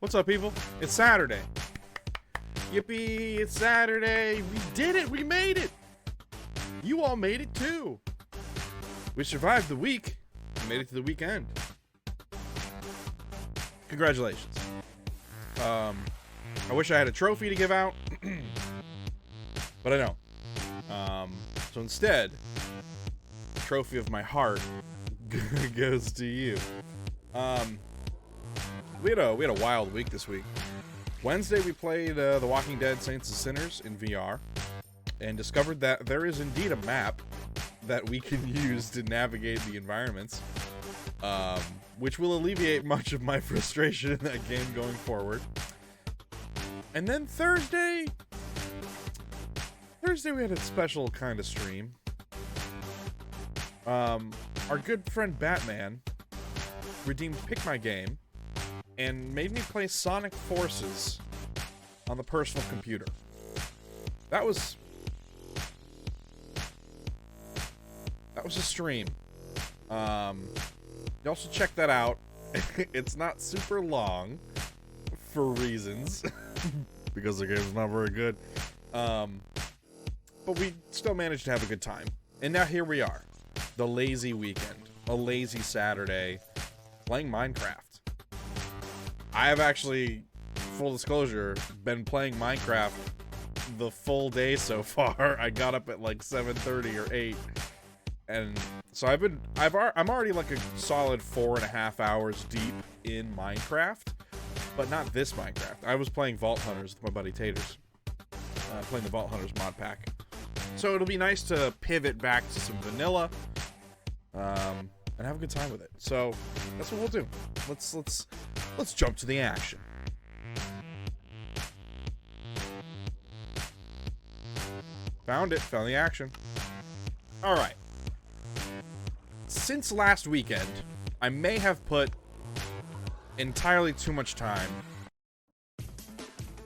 What's up, people? It's Saturday. Yippee, it's Saturday. We did it. We made it. You all made it, too. We survived the week. We made it to the weekend. Congratulations. I wish I had a trophy to give out, but I don't. So instead, the trophy of my heart goes to you. We had a wild week this week. Wednesday, we played The Walking Dead Saints and Sinners in VR and discovered that there is indeed a map that we can use to navigate the environments, which will alleviate much of my frustration in that game going forward. And then Thursday we had a special kind of stream. Our good friend Batman redeemed Pick My Game and made me play Sonic Forces on the personal computer. That was a stream. You also check that out. It's not super long for reasons because the game's not very good. But we still managed to have a good time. And now here we are. The lazy weekend. A lazy Saturday playing Minecraft. I have actually, full disclosure, been playing Minecraft the full day so far. I got up at like 7:30 or 8. And so I'm already like a solid 4.5 hours deep in Minecraft, but not this Minecraft. I was playing Vault Hunters with my buddy Taters. Playing the Vault Hunters mod pack. So it'll be nice to pivot back to some vanilla, and have a good time with it. So that's what we'll do. Let's jump to the action. Found the action. All right. Since last weekend, I may have put entirely too much time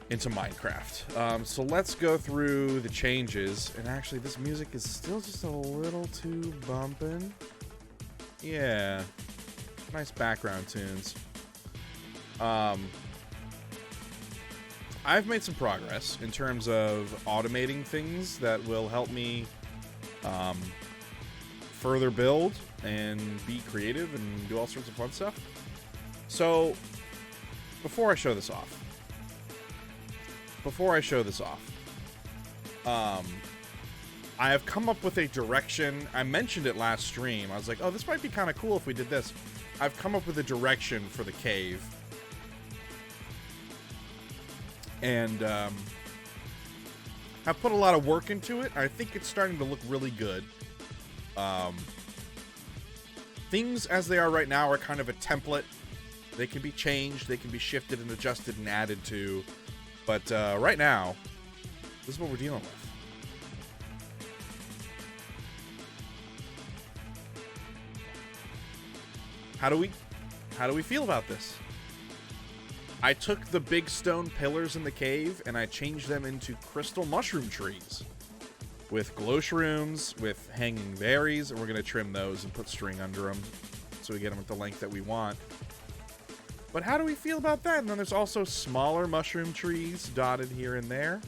into Minecraft. So let's go through the changes. And actually, this music is still just a little too bumpin'. Yeah. Nice background tunes. I've made some progress in terms of automating things that will help me further build and be creative and do all sorts of fun stuff. So, before I show this off, I have come up with a direction. I mentioned it last stream. I was like, oh, this might be kind of cool if we did this. I've come up with a direction for the cave. And I've put a lot of work into it. I think it's starting to look really good. Things as they are right now are kind of a template. They can be changed, they can be shifted and adjusted and added to. But right now, this is what we're dealing with. How do we feel about this? I took the big stone pillars in the cave and I changed them into crystal mushroom trees with glow shrooms, with hanging berries, and we're gonna trim those and put string under them so we get them at the length that we want. But how do we feel about that? And then there's also smaller mushroom trees dotted here and there.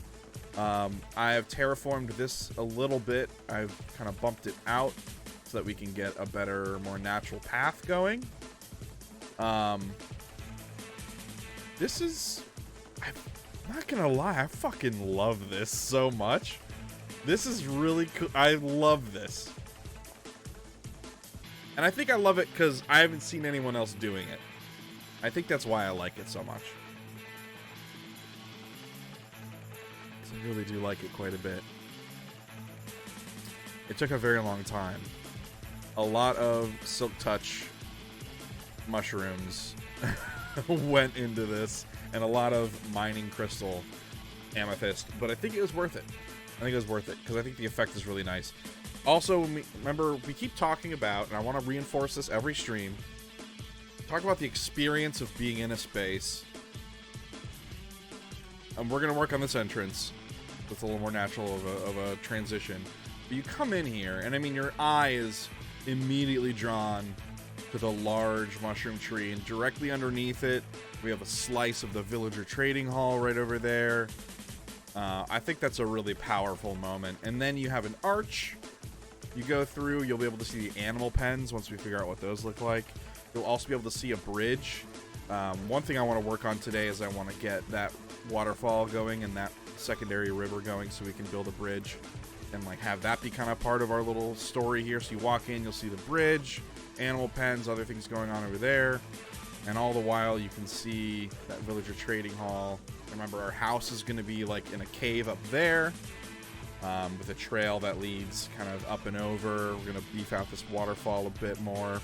I have terraformed this a little bit. I've kind of bumped it out so that we can get a better, more natural path going. This is... I'm not gonna lie, I fucking love this so much. This is really cool. I love this. And I think I love it because I haven't seen anyone else doing it. I think that's why I like it so much. I really do like it quite a bit. It took a very long time. A lot of Silk Touch mushrooms went into this, and a lot of mining crystal amethyst, but I think it was worth it. Because I think the effect is really nice. Also, remember, we keep talking about, and I want to reinforce this every stream, talk about the experience of being in a space. And we're going to work on this entrance with a little more natural of a transition. But you come in here, and I mean, your eye is immediately drawn to the large mushroom tree, and directly underneath it, we have a slice of the villager trading hall right over there. I think that's a really powerful moment. And then you have an arch. You go through, you'll be able to see the animal pens once we figure out what those look like. You'll also be able to see a bridge. One thing I want to work on today is I want to get that waterfall going and that secondary river going so we can build a bridge and like have that be kind of part of our little story here. So you walk in, you'll see the bridge, animal pens, other things going on over there. And all the while you can see that villager trading hall. Remember, our house is going to be like in a cave up there, with a trail that leads kind of up and over. We're going to beef out this waterfall a bit more.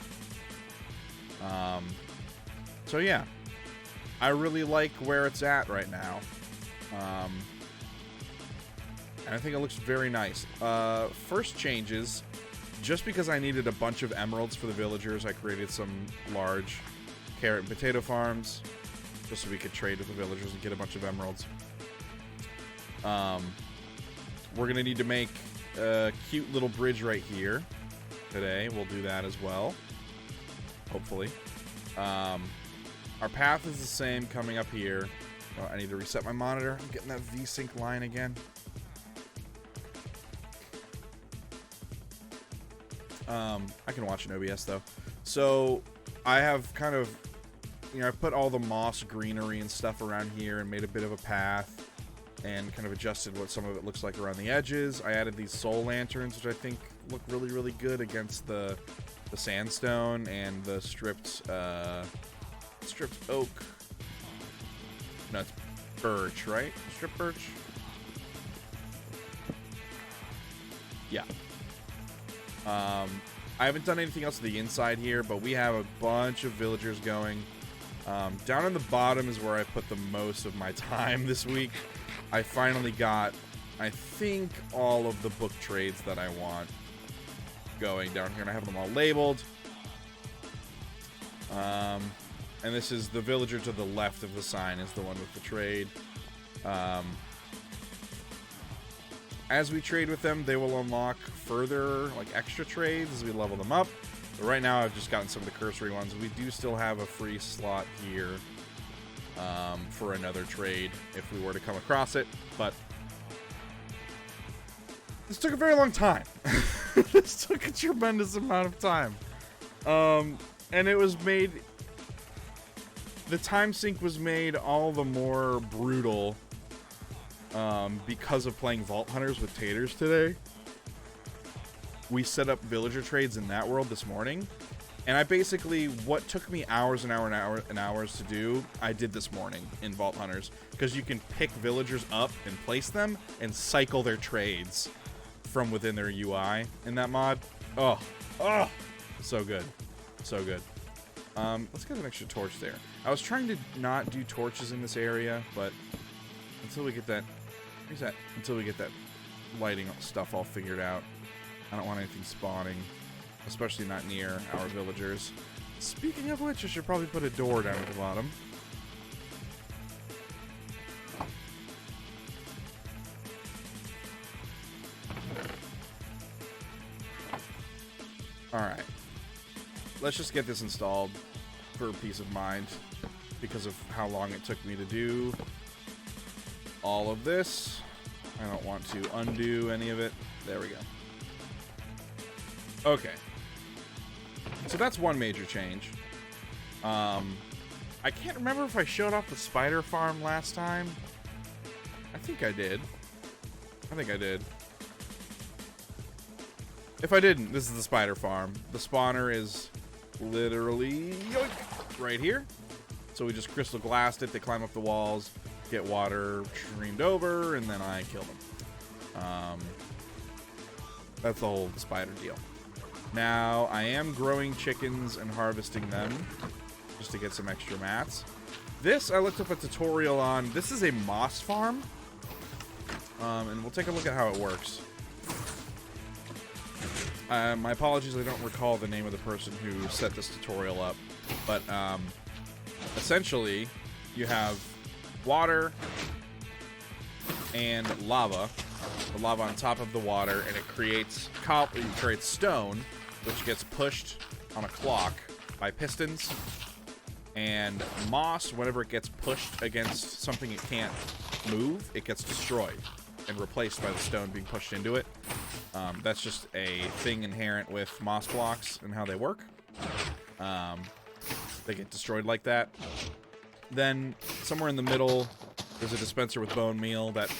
So yeah, I really like where it's at right now. And I think it looks very nice. First changes, just because I needed a bunch of emeralds for the villagers, I created some large carrot and potato farms just so we could trade with the villagers and get a bunch of emeralds. We're gonna need to make a cute little bridge right here today. We'll do that as well, hopefully. Our path is the same coming up here. Oh, I need to reset my monitor. I'm getting that VSync line again. I can watch an OBS though. So I have kind of, you know, I put all the moss greenery and stuff around here and made a bit of a path and kind of adjusted what some of it looks like around the edges. I added these soul lanterns, which I think look really, really good against the sandstone and the stripped oak. No, it's birch, right? Stripped birch? Yeah. I haven't done anything else to the inside here, but we have a bunch of villagers going. Down in the bottom is where I put the most of my time this week. I finally got, I think, all of the book trades that I want going down here, and I have them all labeled. And this is the villager to the left of the sign is the one with the trade. As we trade with them, they will unlock further, like, extra trades as we level them up. But right now, I've just gotten some of the cursory ones. We do still have a free slot here for another trade if we were to come across it. But this took a very long time. This took a tremendous amount of time. And it was made... The time sink was made all the more brutal because of playing Vault Hunters with Taters today. We set up villager trades in that world this morning, and I basically, what took me hours and hours to do, I did this morning in Vault Hunters, because you can pick villagers up and place them and cycle their trades from within their UI in that mod. Oh, so good, so good. Let's get an extra torch there. I was trying to not do torches in this area, but until we get that, until we get that lighting stuff all figured out, I don't want anything spawning, especially not near our villagers. Speaking of which, I should probably put a door down at the bottom. Alright. Let's just get this installed for peace of mind because of how long it took me to do all of this. I don't want to undo any of it. There we go. Okay. So that's one major change. I can't remember if I showed off the spider farm last time. I think I did. If I didn't, this is the spider farm. The spawner is literally yoink, right here. So we just crystal glassed it. They climb up the walls, get water streamed over, and then I kill them. That's the whole spider deal. Now, I am growing chickens and harvesting them just to get some extra mats. This, I looked up a tutorial on. This is a moss farm. And we'll take a look at how it works. My apologies, I don't recall the name of the person who set this tutorial up. But, essentially, you have water and lava. The lava on top of the water, and it creates stone, which gets pushed on a clock by pistons. And moss, whenever it gets pushed against something it can't move, it gets destroyed and replaced by the stone being pushed into it. That's just a thing inherent with moss blocks and how they work. They get destroyed like that. Then, somewhere in the middle, there's a dispenser with bone meal that,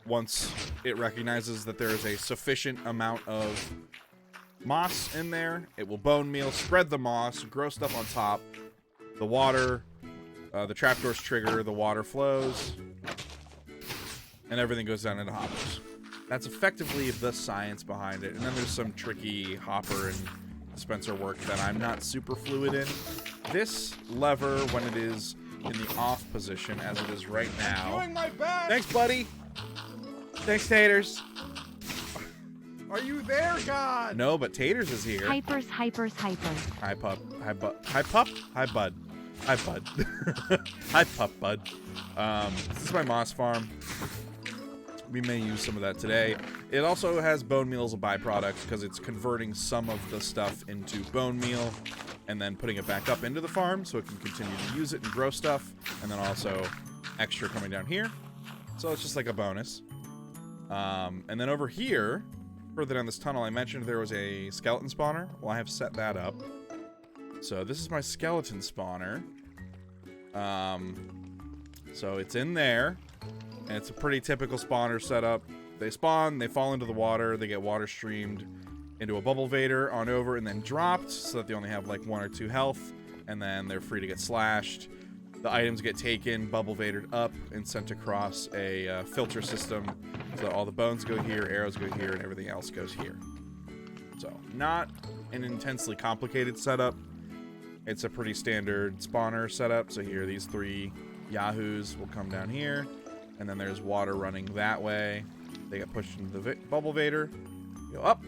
once it recognizes that there is a sufficient amount of moss in there, it will bone meal, spread the moss, grow stuff on top. The water, the trapdoors trigger, the water flows, and everything goes down into hoppers. That's effectively the science behind it. And then there's some tricky hopper and dispenser work that I'm not super fluid in. This lever, when it is in the off position, as it is right now. Doing my best. Thanks, buddy. Thanks, Taters. Are you there, God? No, but Taters is here. Hypers. Hi, pup. Hi, pup. Hi, pup. Hi, bud. Hi, bud. Hi, pup, bud. This is my moss farm. We may use some of that today. It also has bone meal as a byproduct because it's converting some of the stuff into bone meal and then putting it back up into the farm so it can continue to use it and grow stuff, and then also extra coming down here. So it's just like a bonus. And then over here, further down this tunnel, I mentioned there was a skeleton spawner. Well, I have set that up. So this is my skeleton spawner. So it's in there, and it's a pretty typical spawner setup. They spawn, they fall into the water, they get water streamed into a bubble vader on over and then dropped so that they only have like 1 or 2 health, and then they're free to get slashed. The items get taken, bubble vadered up, and sent across a filter system so that all the bones go here, arrows go here, and everything else goes here. So, not an intensely complicated setup. It's a pretty standard spawner setup. So here, these 3 yahoos will come down here, and then there's water running that way. They get pushed into the bubble vader, go up,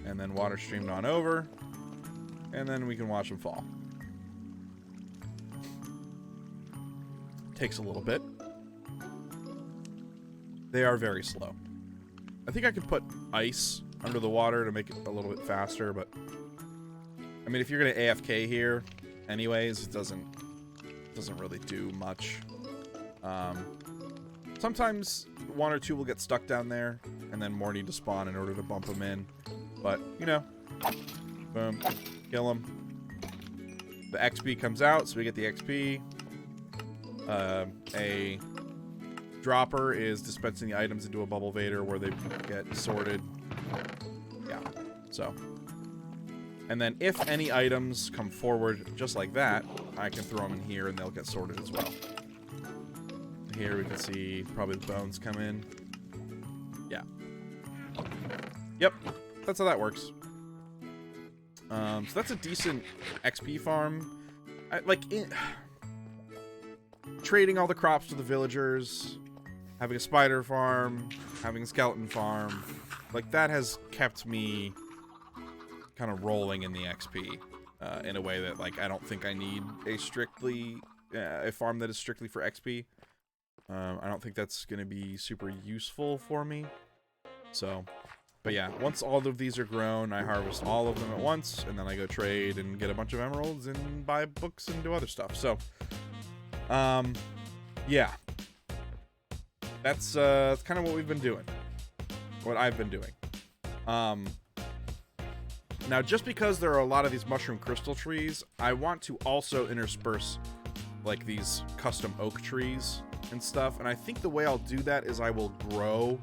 and then water streamed on over, and then we can watch them fall. Takes a little bit. They are very slow. I think I could put ice under the water to make it a little bit faster, but I mean, if you're gonna AFK here, anyways, it doesn't really do much. Sometimes 1 or 2 will get stuck down there, and then more need to spawn in order to bump them in. But you know, boom, kill them. The XP comes out, so we get the XP. A dropper is dispensing the items into a bubble vader where they get sorted. Yeah, so. And then if any items come forward just like that, I can throw them in here and they'll get sorted as well. Here we can see probably the bones come in. Yeah. Yep, that's how that works. So that's a decent XP farm. Trading all the crops to the villagers, having a spider farm, having a skeleton farm, like that has kept me kind of rolling in the XP in a way that like I don't think I need a farm that is strictly for XP. I don't think that's going to be super useful for me. So, but yeah, once all of these are grown, I harvest all of them at once, and then I go trade and get a bunch of emeralds and buy books and do other stuff. So, yeah, that's kind of what we've been doing, what I've been doing. Now, just because there are a lot of these mushroom crystal trees, I want to also intersperse like these custom oak trees and stuff. And I think the way I'll do that is I will grow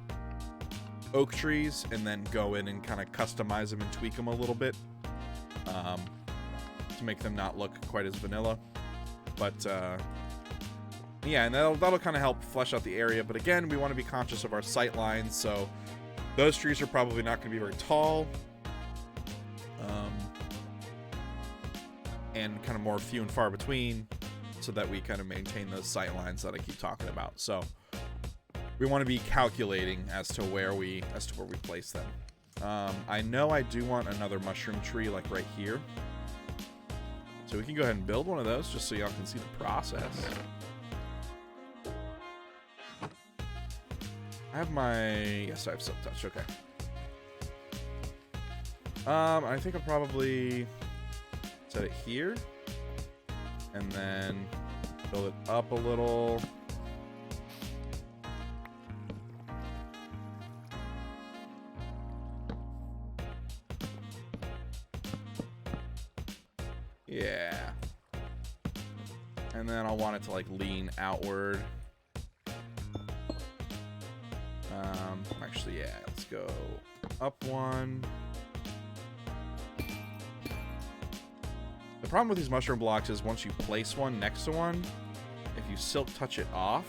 oak trees and then go in and kind of customize them and tweak them a little bit to make them not look quite as vanilla. But yeah, and that'll kind of help flesh out the area. But again, we want to be conscious of our sight lines, so those trees are probably not going to be very tall. And kind of more few and far between, so that we kind of maintain those sight lines that I keep talking about. So we want to be calculating as to where we place them. I know I do want another mushroom tree like right here, so we can go ahead and build one of those just so y'all can see the process. I have I have silk touch. Okay. I think I'll probably Set it here. And then build it up a little. Yeah. And then I'll want it to like lean outward. Actually, yeah, let's go up one. The problem with these mushroom blocks is once you place one next to one, if you silk touch it off,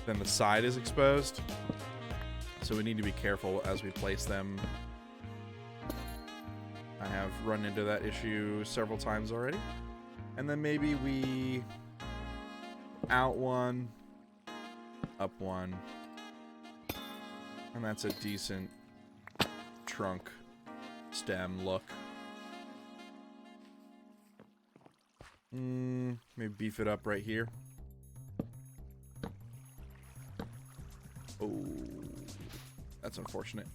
then the side is exposed. So we need to be careful as we place them. I have run into that issue several times already. And then maybe we out one, up one. And that's a decent trunk stem look. Maybe beef it up right here. Oh, that's unfortunate.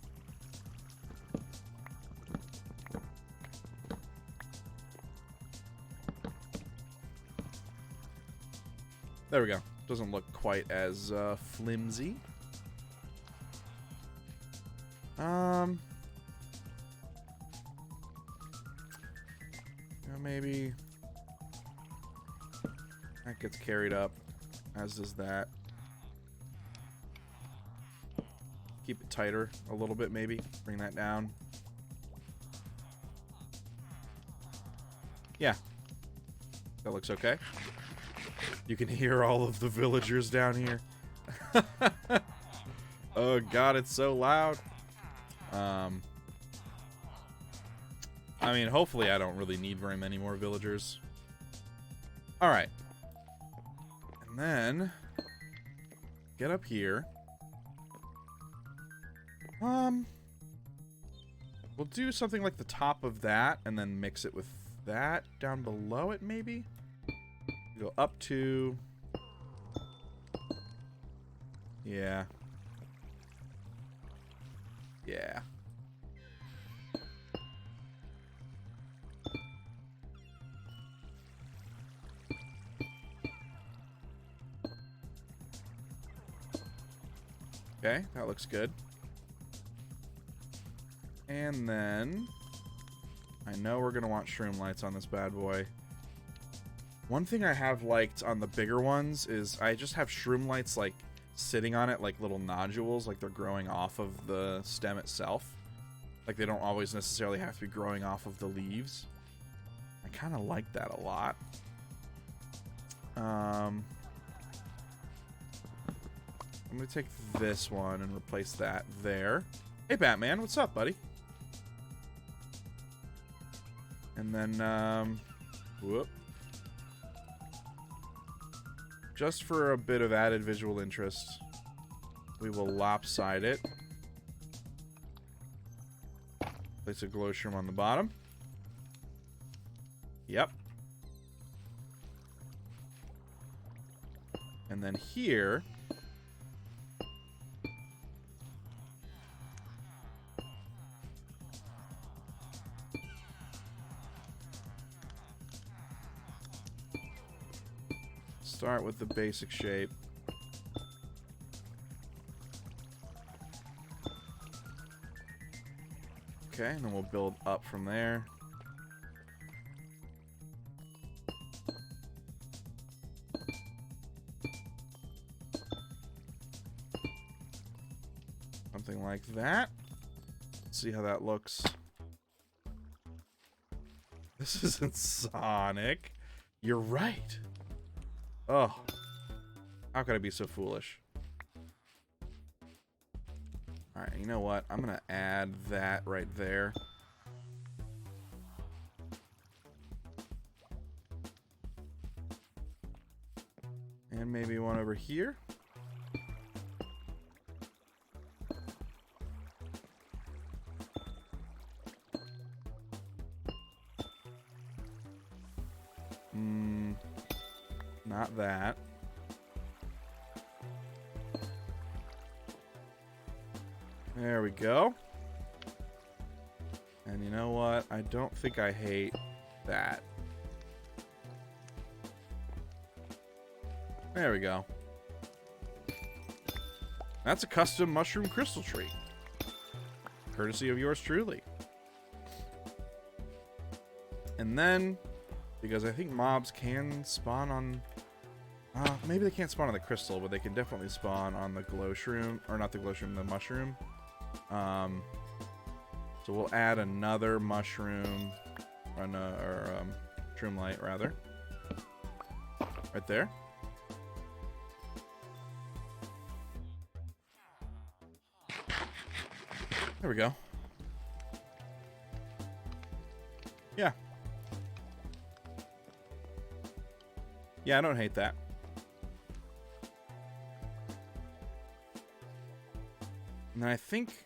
There we go. Doesn't look quite as flimsy. Maybe that gets carried up, as does that. Keep it tighter a little bit, maybe. Bring that down. Yeah. That looks okay. You can hear all of the villagers down here. Oh god, it's so loud. I mean, hopefully I don't really need very many more villagers. Alright. And then get up here. We'll do something like the top of that and then mix it with that down below it, maybe? Go up to... Yeah. Yeah. Okay, that looks good. And then I know we're gonna want shroom lights on this bad boy. One thing I have liked on the bigger ones is I just have shroom lights like sitting on it like little nodules, like they're growing off of the stem itself. Like they don't always necessarily have to be growing off of the leaves. I kind of like that a lot. I'm gonna take this one and replace that there. Hey Batman, what's up, buddy? And then, whoop. Just for a bit of added visual interest, we will lopside it. Place a glow shroom on the bottom. Yep. And then here, start with the basic shape. Okay, and then we'll build up from there. Something like that. Let's see how that looks. This isn't Sonic. You're right. Oh, how could I be so foolish? Alright, you know what? I'm gonna add that right there. And maybe one over here. Not that. There we go. And you know what? I don't think I hate that. There we go. That's a custom mushroom crystal tree. Courtesy of yours truly. And then, because I think mobs can spawn on... maybe they can't spawn on the crystal, but they can definitely spawn on the glow shroom. Or not the glow shroom, the mushroom. So we'll add another mushroom. Or shroom light, rather. Right there. There we go. Yeah. Yeah, I don't hate that. And then I think...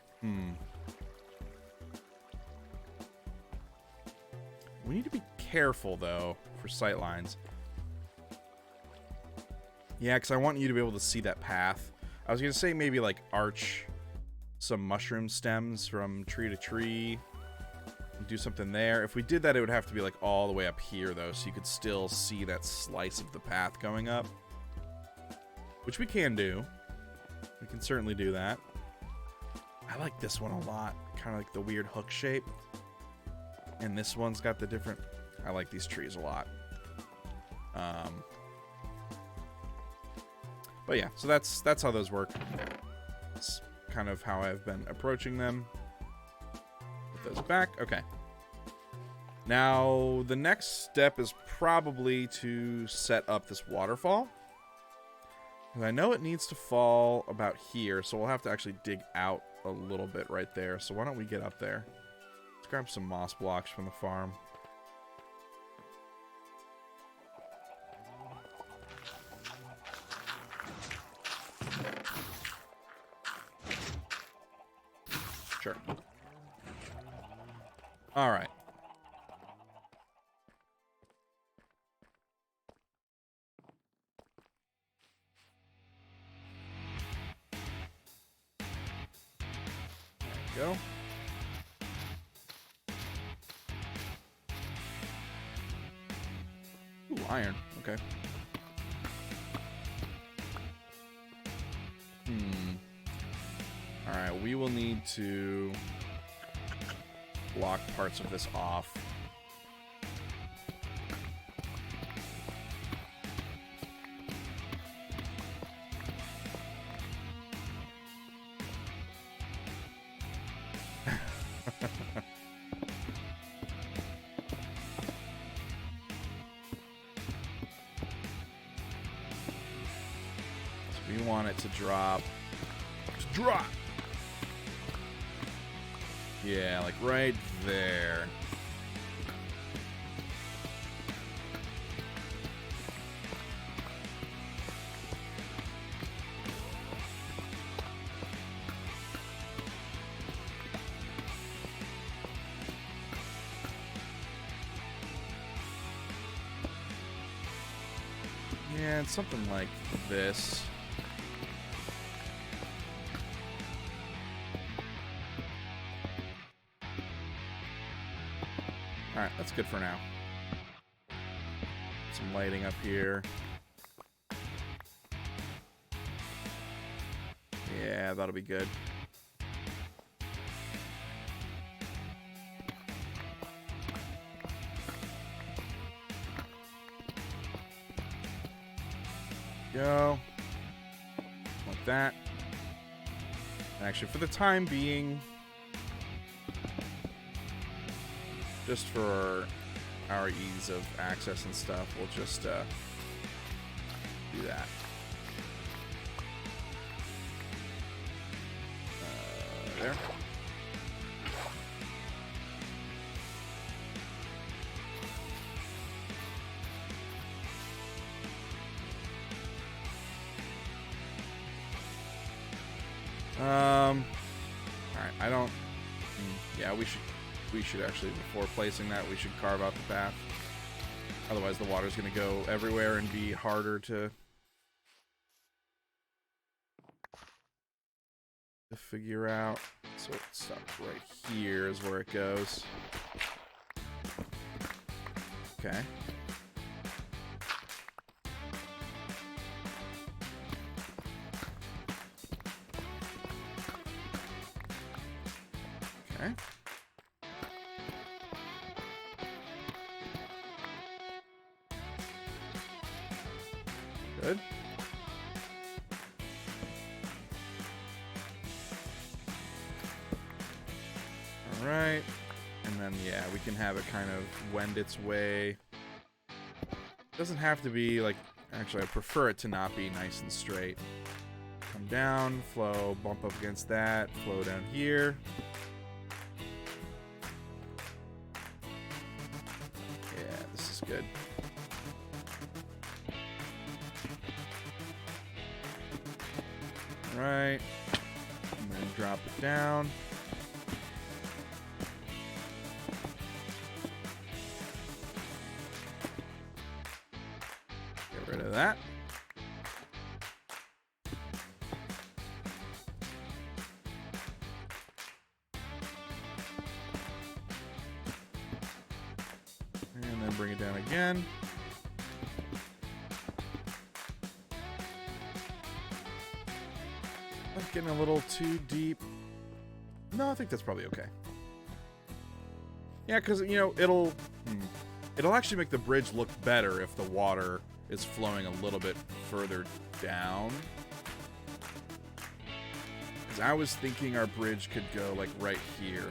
We need to be careful, though, for sightlines. Yeah, because I want you to be able to see that path. I was going to say maybe, like, arch some mushroom stems from tree to tree. And do something there. If we did that, it would have to be, like, all the way up here, though, so you could still see that slice of the path going up. Which we can do. We can certainly do that. I like this one a lot. Kind of like the weird hook shape. And this one's got the different... I like these trees a lot. But yeah, so that's how those work. It's kind of how I've been approaching them. Put those back. Okay. Now, the next step is probably to set up this waterfall. And I know it needs to fall about here, so we'll have to actually dig out a little bit right there. So why don't we get up there? Let's grab some moss blocks from the farm. Sure. All right. There we go. Ooh, iron. Okay. Alright, we will need to block parts of this off. So we want it to drop. Drop! Yeah, like right there. Yeah, and something like this. Alright, that's good for now. Some lighting up here. Yeah, that'll be good. Go. Like that. Actually, for the time being, just for our ease of access and stuff, we'll just do that. There. Alright, I don't... Yeah, we should actually, before placing that, we should carve out the path. Otherwise the water's going to go everywhere and be harder to figure out. So it stops right here is where it goes. Okay. Okay. Good. All right. And then, yeah, we can have it kind of wend its way. Doesn't have to be, like... Actually, I prefer it to not be nice and straight. Come down, flow, bump up against that, flow down here. Yeah, this is good. All right. And then drop it down. Get rid of that. And then bring it down again. That's getting a little too deep. No, I think that's probably okay. Yeah, because, you know, it'll actually make the bridge look better if the water is flowing a little bit further down. Because I was thinking our bridge could go, like, right here.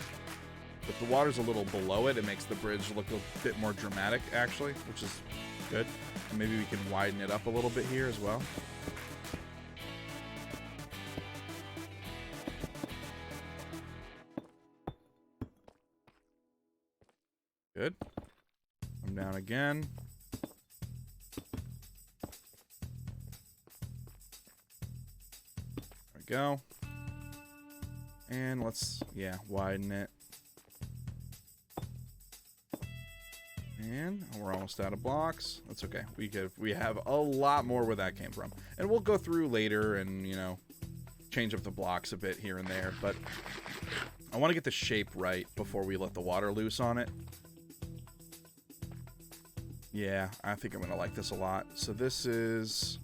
But the water's a little below it. It makes the bridge look a bit more dramatic, actually, which is good. And maybe we can widen it up a little bit here as well. Good. Come down again. There we go. And let's, yeah, widen it. And we're almost out of blocks. That's okay. We have a lot more where that came from. And we'll go through later and, you know, change up the blocks a bit here and there. But I want to get the shape right before we let the water loose on it. Yeah, I think I'm going to like this a lot. So this is...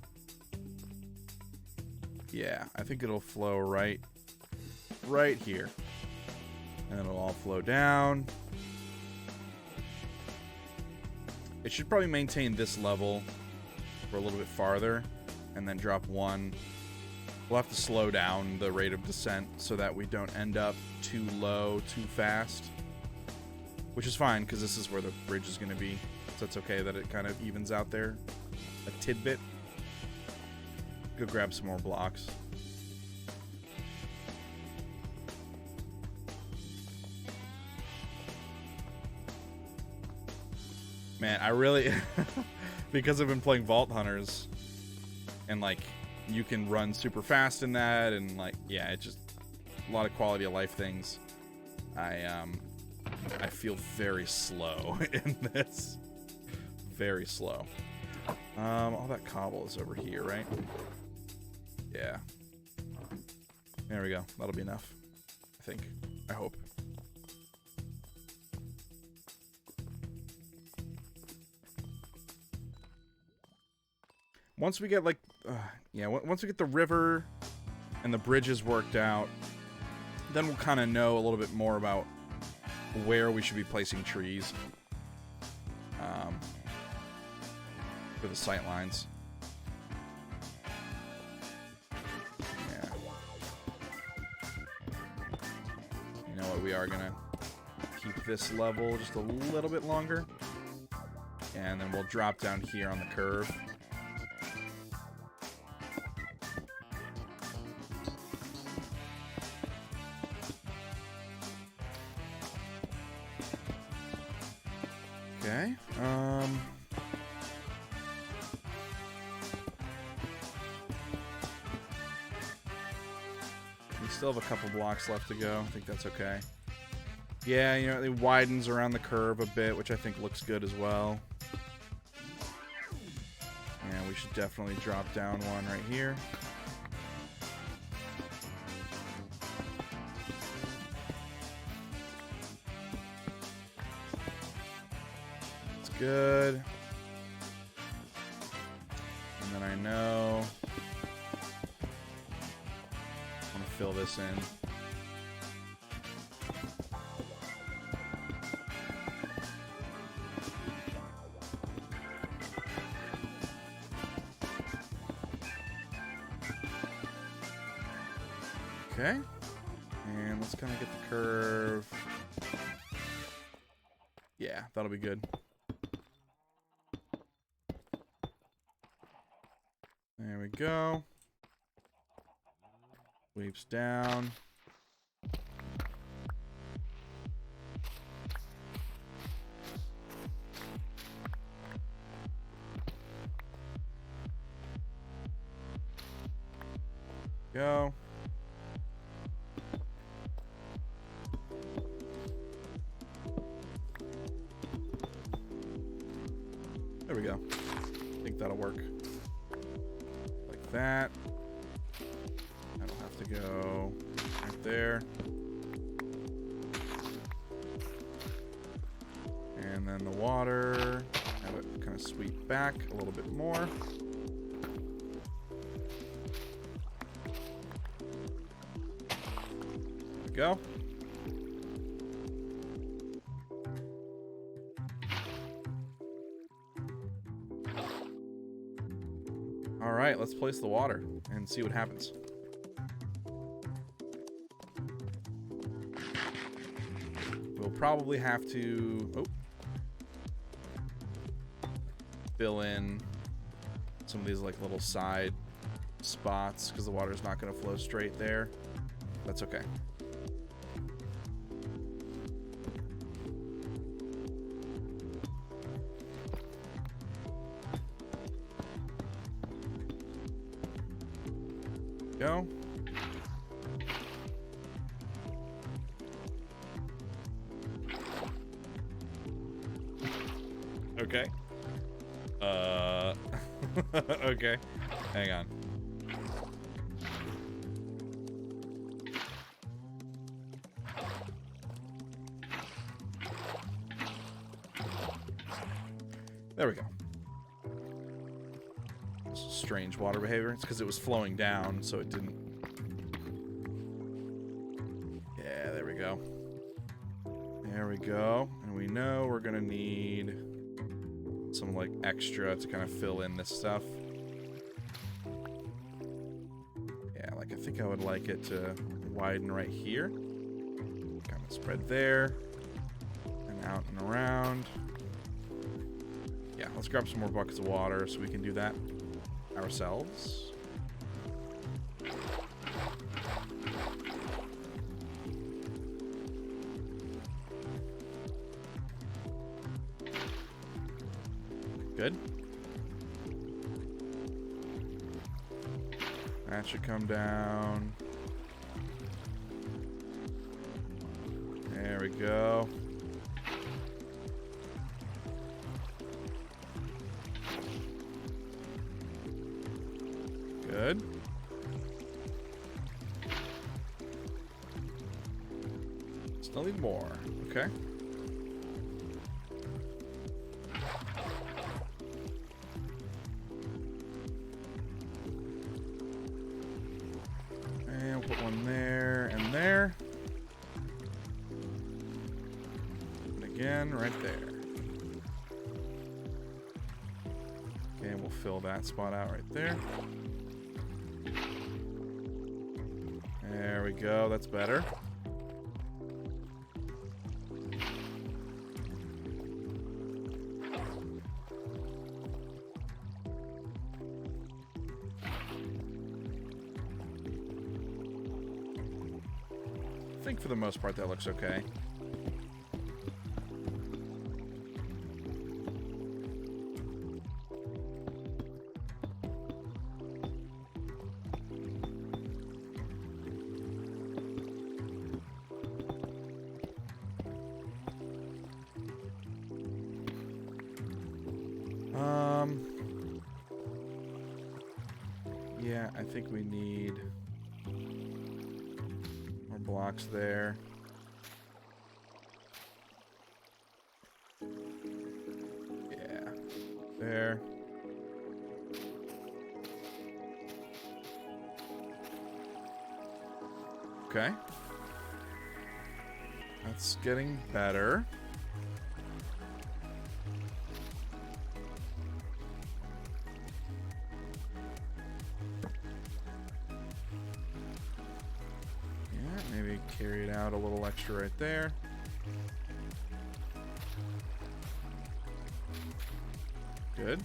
Yeah, I think it'll flow right here. And it'll all flow down. It should probably maintain this level for a little bit farther. And then drop one. We'll have to slow down the rate of descent so that we don't end up too low too fast. Which is fine, because this is where the bridge is going to be. So it's okay that it kind of evens out there a tidbit. Go grab some more blocks. Man, I really... because I've been playing Vault Hunters, and, like, you can run super fast in that, and, like, yeah, it just... a lot of quality of life things. I feel very slow in this. Very slow. All that cobble is over here, right? Yeah. There we go. That'll be enough. I think. I hope. Once we get, like... yeah, once we get the river and the bridges worked out, then we'll kind of know a little bit more about where we should be placing trees. For the sight lines. Yeah. You know what? We are gonna keep this level just a little bit longer. And then we'll drop down here on the curve. Okay. We still have a couple blocks left to go. I think that's okay. Yeah, you know, it widens around the curve a bit, which I think looks good as well. And we should definitely drop down one right here. good. And then I know I'm gonna fill this in. Okay. And let's kind of get the curve. Yeah, that'll be good. There we go. Sweeps down. Go. There we go. I think that'll work. Like that. I don't have to go right there. And then the water, have it kind of sweep back a little bit more. There we go. All right, let's place the water and see what happens. We'll probably have to fill in some of these like little side spots because the water's not going to flow straight there. That's okay. Go. Okay. Okay. Hang on. There we go. This is strange water behavior. It's because it was flowing down, so it didn't. Yeah, there we go. There we go. And we know we're gonna need some like extra to kind of fill in this stuff. Yeah, like I think I would like it to widen right here. Kind of spread there. And out and around. Yeah, let's grab some more buckets of water so we can do that ourselves. Good. That should come down. There we go. Good. Still need more. Okay. And we'll put one there and there. And again, right there. Okay, we'll fill that spot out right there. There we go, that's better. I think for the most part that looks okay. Yeah, I think we need more blocks there. Okay. That's getting better. Yeah, maybe carry it out a little extra right there. Good.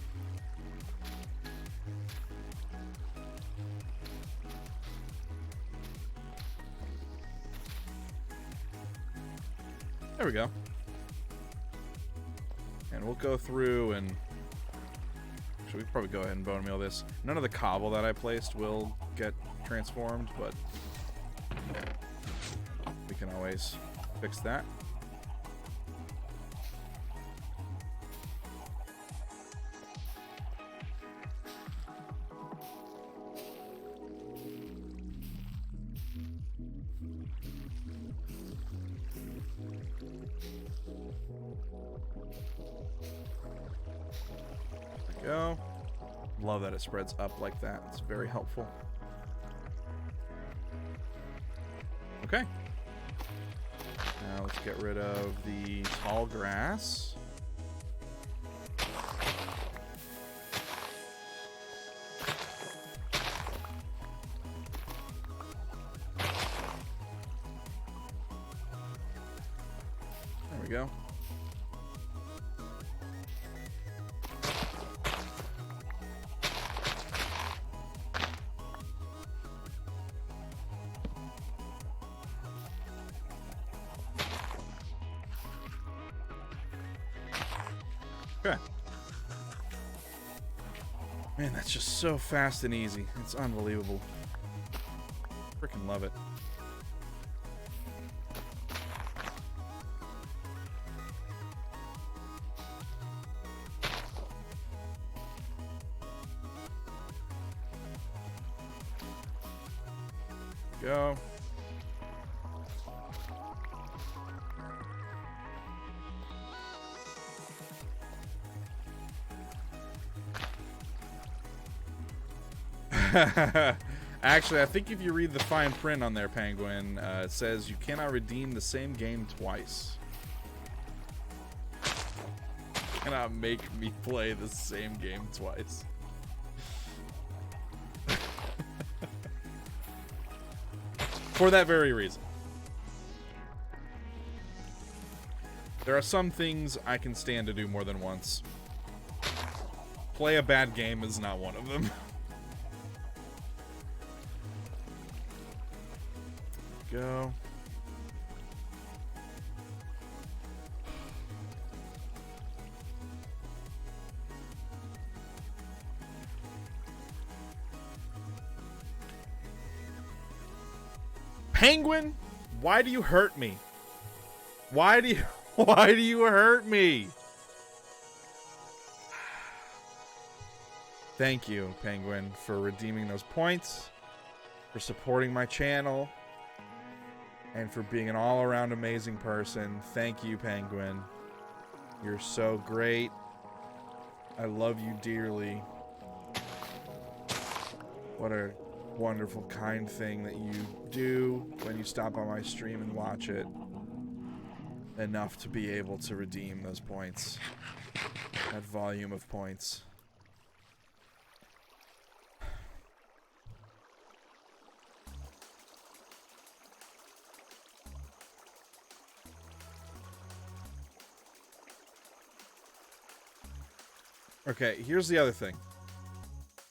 There we go. And we'll go through and... Should we probably go ahead and bone meal this? None of the cobble that I placed will get transformed, but we can always fix that. Go. Love that it spreads up like that. It's very helpful. Okay. Now let's get rid of the tall grass. There we go. Okay. Man, that's just so fast and easy. It's unbelievable. Freaking love it. Go. Actually, I think if you read the fine print on there, Penguin, it says you cannot redeem the same game twice. You cannot make me play the same game twice. For that very reason. There are some things I can stand to do more than once. Play a bad game is not one of them. Go. Penguin, why do you hurt me? Why do you hurt me? Thank you, Penguin, for redeeming those points, for supporting my channel, and for being an all-around amazing person. Thank you, Penguin. You're so great. I love you dearly. What a wonderful, kind thing that you do when you stop on my stream and watch it. Enough to be able to redeem those points. That volume of points. Okay, here's the other thing.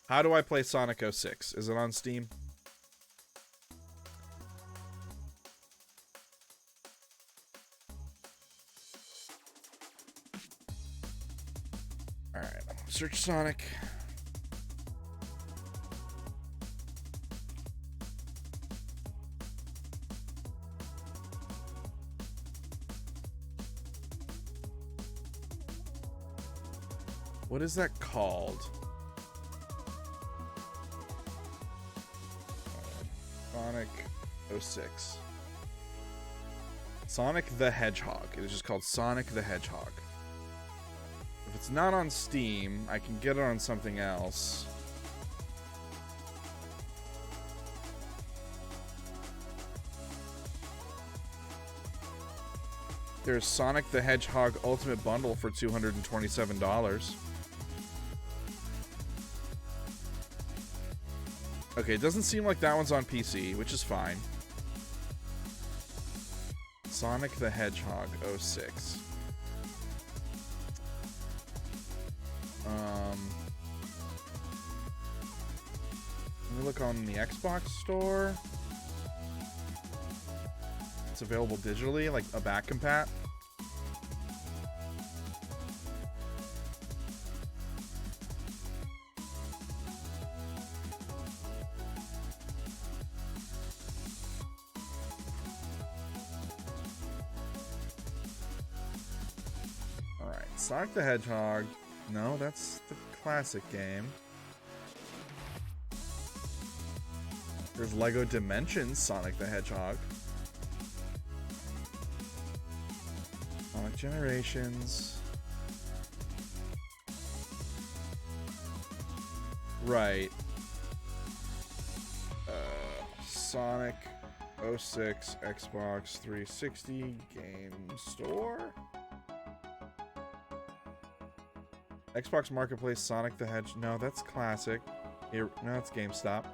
How do I play Sonic 06? Is it on Steam? Alright, I'm gonna search Sonic. What is that called? Sonic 06. Sonic the Hedgehog. It is just called Sonic the Hedgehog. If it's not on Steam, I can get it on something else. There's Sonic the Hedgehog Ultimate Bundle for $227. Okay, it doesn't seem like that one's on PC, which is fine. Sonic the Hedgehog 06. Let me look on the Xbox store. It's available digitally, like a back compat. Alright, Sonic the Hedgehog. No, that's the classic game. There's Lego Dimensions Sonic the Hedgehog. Sonic Generations. Right. Sonic 06 Xbox 360 Game Store. Xbox Marketplace Sonic the Hedgehog. No, that's classic. Here, no, it's GameStop.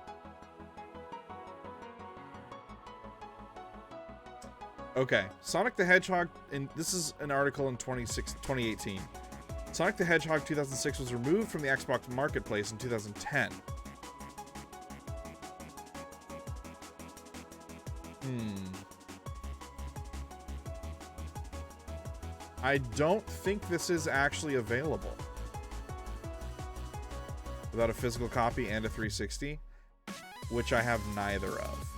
Okay, Sonic the Hedgehog, and this is an article in 2018. Sonic the Hedgehog 2006 was removed from the Xbox Marketplace in 2010. I don't think this is actually available. Without a physical copy and a 360, which I have neither of.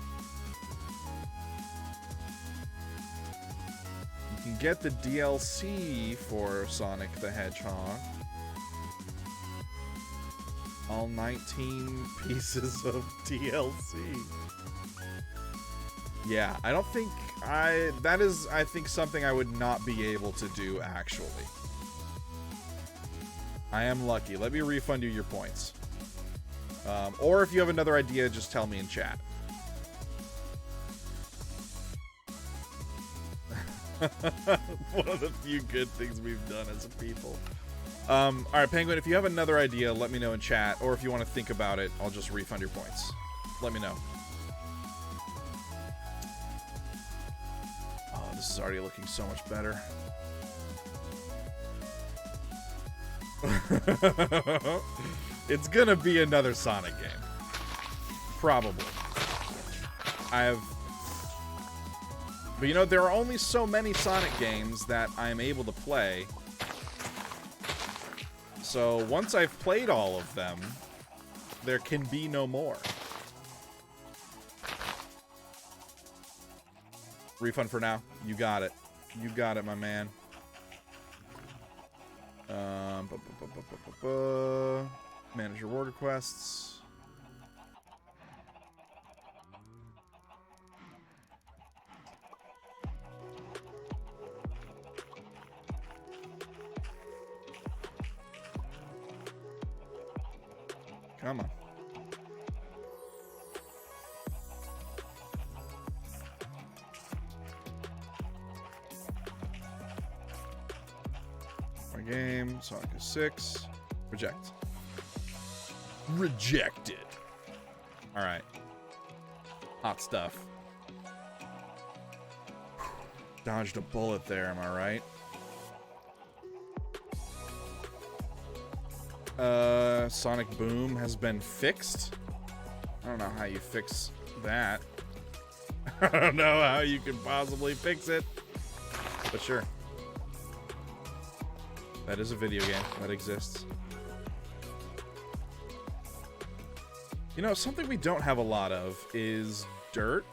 You can get the DLC for Sonic the Hedgehog. All 19 pieces of DLC. Yeah, I don't think that is, I think, something I would not be able to do, actually. I am lucky. Let me refund you your points. Or if you have another idea, just tell me in chat. One of the few good things we've done as a people. Alright, Penguin, if you have another idea, let me know in chat. Or if you want to think about it, I'll just refund your points. Let me know. Oh, this is already looking so much better. It's gonna be another Sonic game. Probably. But you know, there are only so many Sonic games that I'm able to play. So once I've played all of them, there can be no more. Refund for now. You got it. You got it, my man. Manage reward requests. Come on. My game, Sonic 6. Reject. Rejected. Alright. Hot stuff. Dodged a bullet there, am I right? Sonic Boom has been fixed. I don't know how you fix that. I don't know how you can possibly fix it. But sure. That is a video game that exists. You know, something we don't have a lot of is dirt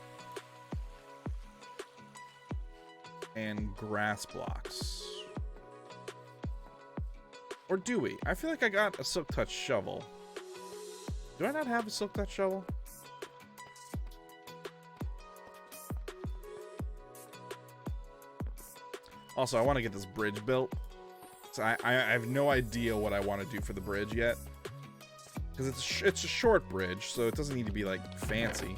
and grass blocks. Or do we? I feel like I got a Silk Touch shovel. Do I not have a Silk Touch shovel? Also, I want to get this bridge built. So I have no idea what I want to do for the bridge yet. Because it's a short bridge, so it doesn't need to be, like, fancy.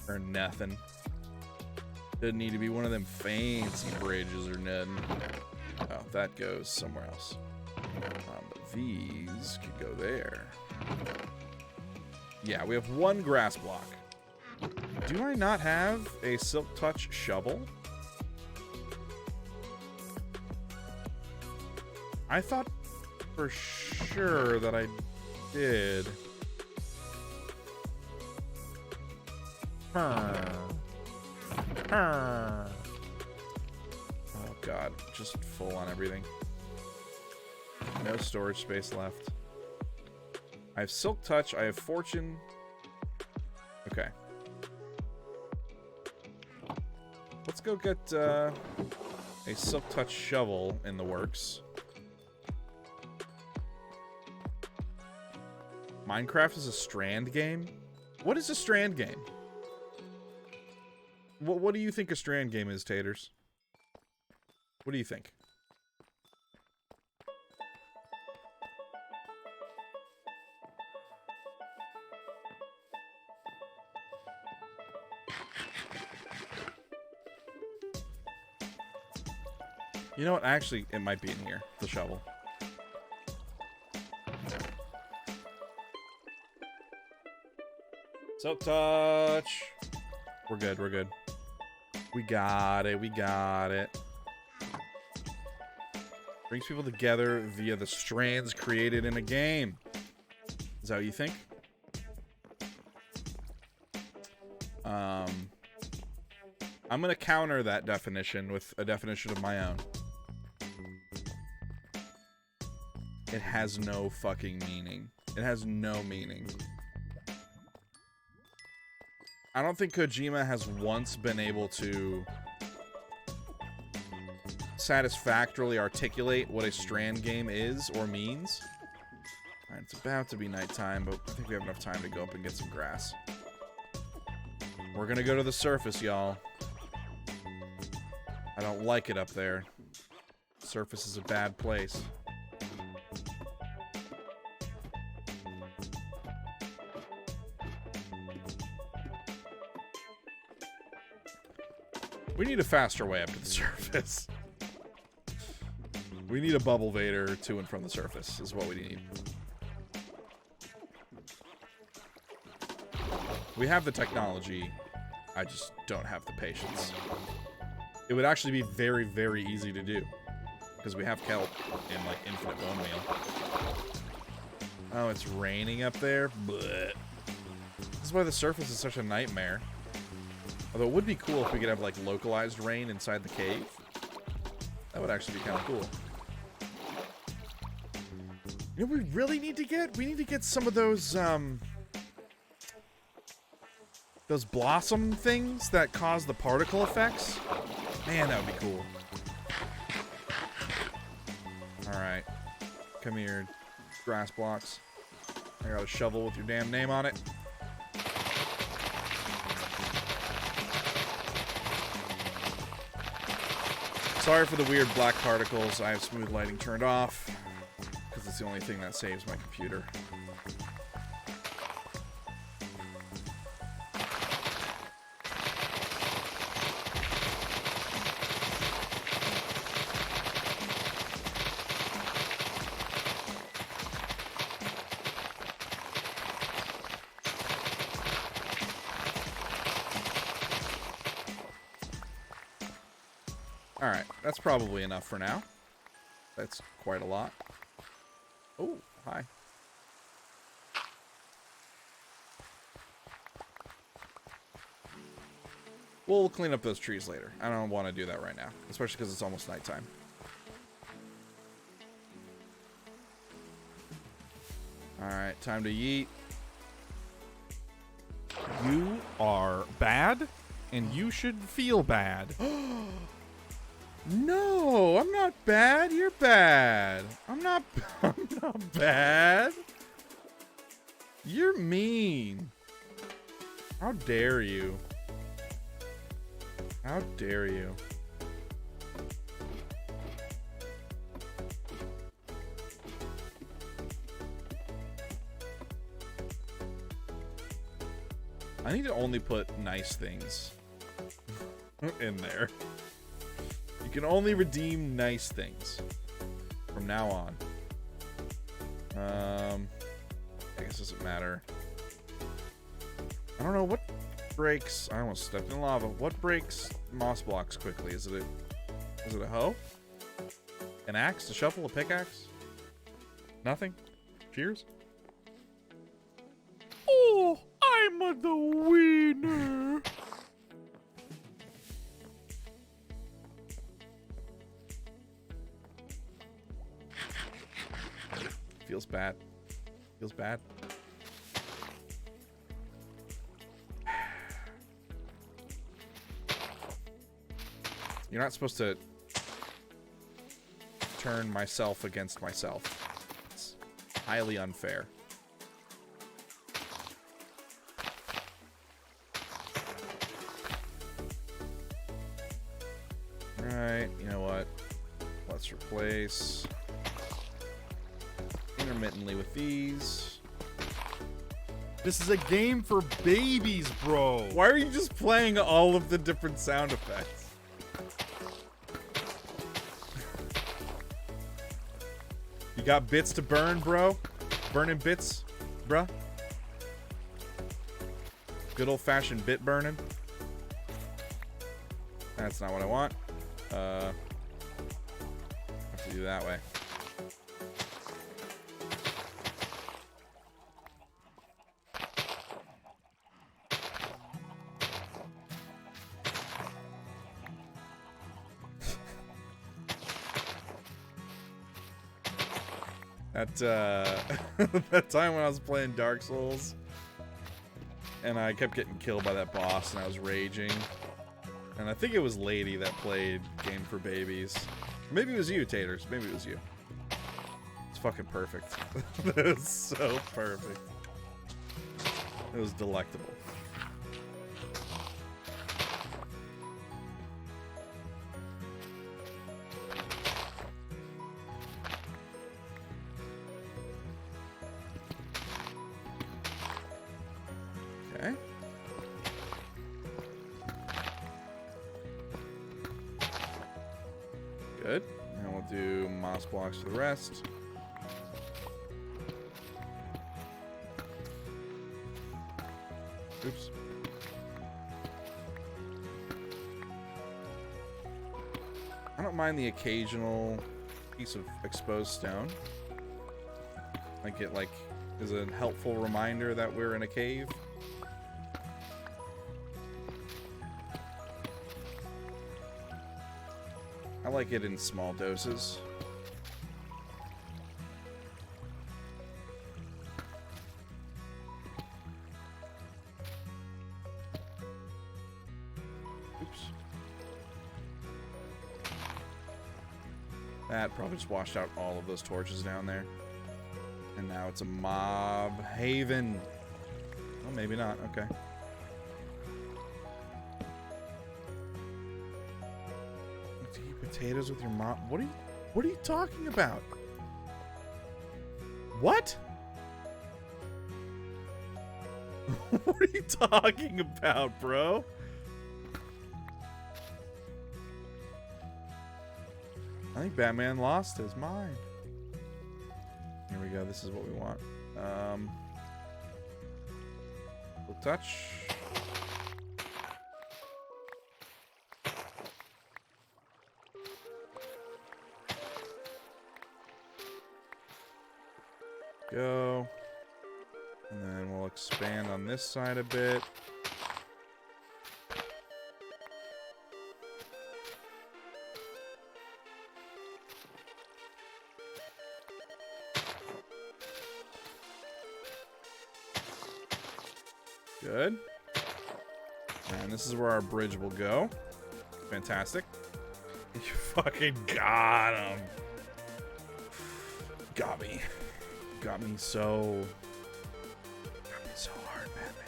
Or nothing. Doesn't need to be one of them fancy bridges or nothing. Oh, that goes somewhere else. But these could go there. Yeah, we have one grass block. Do I not have a Silk Touch shovel? I thought for sure that I did. Oh god, just full on everything. No storage space left. I have Silk Touch, I have Fortune. Okay. Let's go get a Silk Touch shovel in the works. Minecraft is a strand game? What is a strand game? What do you think a strand game is, Taters? What do you think? You know what? Actually, it might be in here. The shovel. Silk Touch. We're good. We're good. We got it. We got it. Brings people together via the strands created in a game. Is that what you think? I'm gonna counter that definition with a definition of my own. It has no fucking meaning. It has no meaning. I don't think Kojima has once been able to satisfactorily articulate what a strand game is or means. Alright, it's about to be nighttime, but I think we have enough time to go up and get some grass. We're gonna go to the surface, y'all. I don't like it up there. Surface is a bad place. We need a faster way up to the surface. We need a bubble vader to and from the surface is what we need. We have the technology. I just don't have the patience. It would actually be very, very easy to do. Because we have kelp and, like, infinite bone meal. Oh, it's raining up there? Blech. This is why the surface is such a nightmare. Although it would be cool if we could have, like, localized rain inside the cave. That would actually be kind of cool. You know what we really need to get? We need to get some of those blossom things that cause the particle effects. Man, that would be cool. Alright. Come here, grass blocks. I got a shovel with your damn name on it. Sorry for the weird black particles. I have smooth lighting turned off because it's the only thing that saves my computer. Alright, that's probably enough for now. That's quite a lot. Oh, hi. We'll clean up those trees later. I don't want to do that right now, especially because it's almost nighttime. Alright, time to yeet. You are bad, and you should feel bad. No, I'm not bad. You're bad. I'm not bad. You're mean. How dare you? How dare you? I need to only put nice things in there. You can only redeem nice things from now on. I guess it doesn't matter. I don't know what breaks. I almost stepped in lava. What breaks moss blocks quickly? Is it a hoe? An axe? A shovel? A pickaxe? Nothing? Cheers? Oh, I'm the winner. Feels bad. Feels bad. You're not supposed to turn myself against myself. It's highly unfair. Alright, you know what? Let's replace intermittently with these. This is a game for babies, bro. Why are you just playing all of the different sound effects? You got bits to burn, bro? Burning bits, bruh? Good old-fashioned bit burning? That's not what I want. Have to do that way. That time when I was playing Dark Souls and I kept getting killed by that boss and I was raging. And I think it was Lady that played Game for Babies. Maybe it was you, Taters. Maybe it was you. It's fucking perfect. It was so perfect. It was delectable. Okay. Good. And we'll do moss blocks for the rest. Oops. I don't mind the occasional piece of exposed stone. Like it is a helpful reminder that we're in a cave. I like it in small doses. Oops. That probably just washed out all of those torches down there. And now it's a mob haven. Well, maybe not. Okay. Potatoes with your mom. What are you talking about? What? What are you talking about, bro? I think Batman lost his mind. Here we go. This is what we want. We'll touch. Go. And then we'll expand on this side a bit. Good. And this is where our bridge will go. Fantastic. You fucking got him. Got me. Got me so hard, Batman.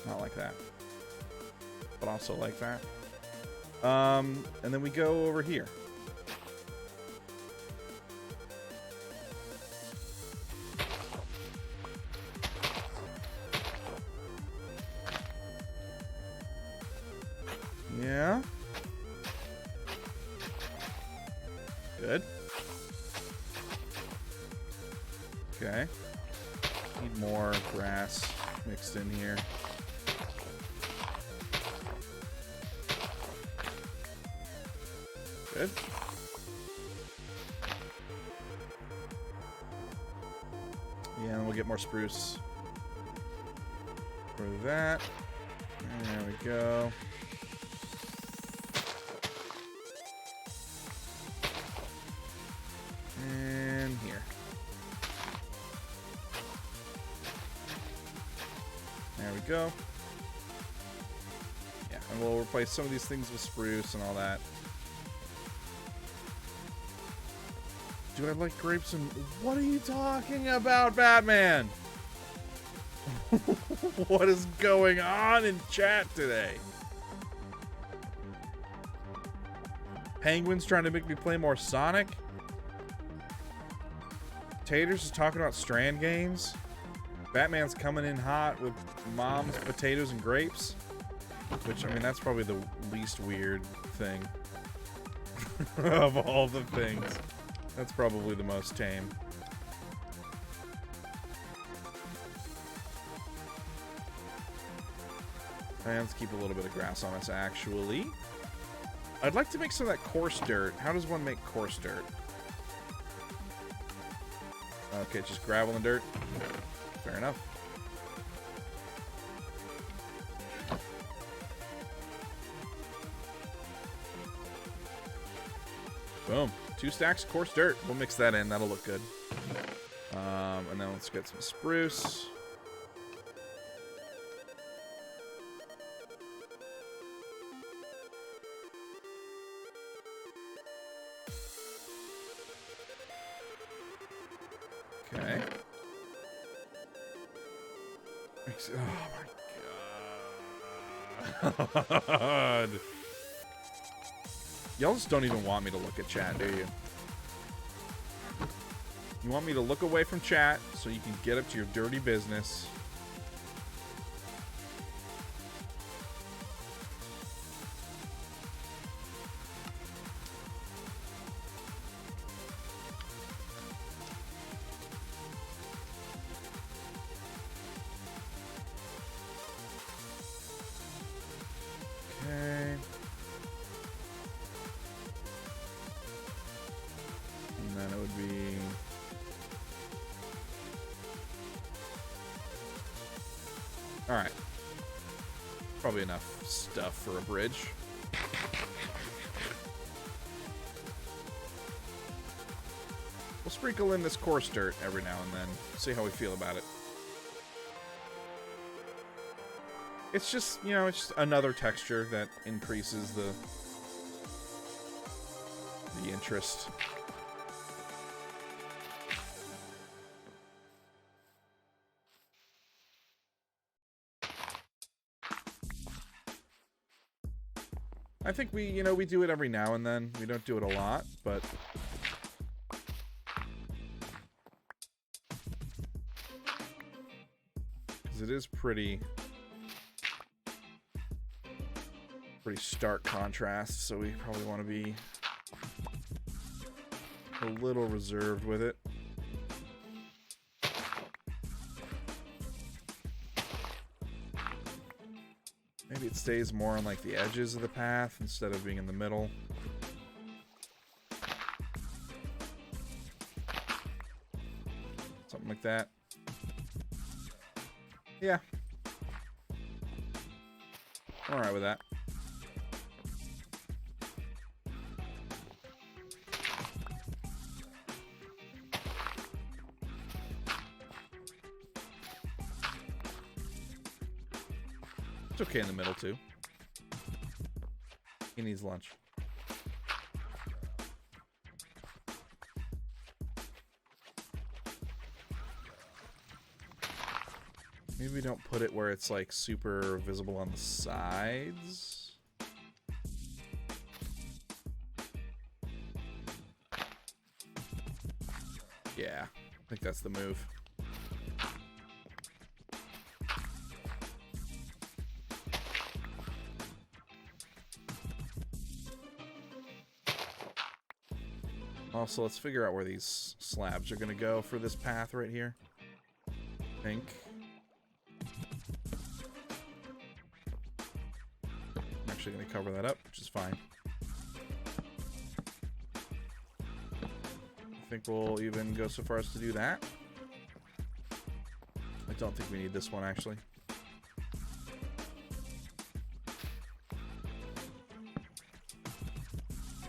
Not like that. But also like that. And then we go over here. Yeah. Good. Okay. Need more grass mixed in here. Good. Yeah, and we'll get more spruce for that. There we go. And here. There we go. Yeah, and we'll replace some of these things with spruce and all that. Do I like grapes and... What are you talking about, Batman? What is going on in chat today? Penguins trying to make me play more Sonic? Taters is talking about strand games? Batman's coming in hot with mom's potatoes and grapes? Which, I mean, that's probably the least weird thing of all the things. That's probably the most tame. And let's keep a little bit of grass on us, actually. I'd like to make some of that coarse dirt. How does one make coarse dirt? Okay, just gravel and dirt. Fair enough. Boom. 2 stacks of coarse dirt. We'll mix that in. That'll look good. And then let's get some spruce. Okay. Oh my god. Y'all just don't even want me to look at chat, do you? You want me to look away from chat so you can get up to your dirty business. Okay. And then it would be... Alright. Probably enough stuff for a bridge. We'll sprinkle in this coarse dirt every now and then. See how we feel about it. It's just, you know, it's just another texture that increases the interest. I think we, you know, we do it every now and then. We don't do it a lot, but... Because it is pretty stark contrast, so we probably want to be a little reserved with it. Maybe it stays more on like the edges of the path instead of being in the middle. Something like that. Yeah. I'm alright with that. It's okay in the middle, too. He needs lunch. Maybe we don't put it where it's, like, super visible on the sides. Yeah, I think that's the move. Also, let's figure out where these slabs are going to go for this path right here. I think. I'm actually going to cover that up, which is fine. I think we'll even go so far as to do that. I don't think we need this one, actually.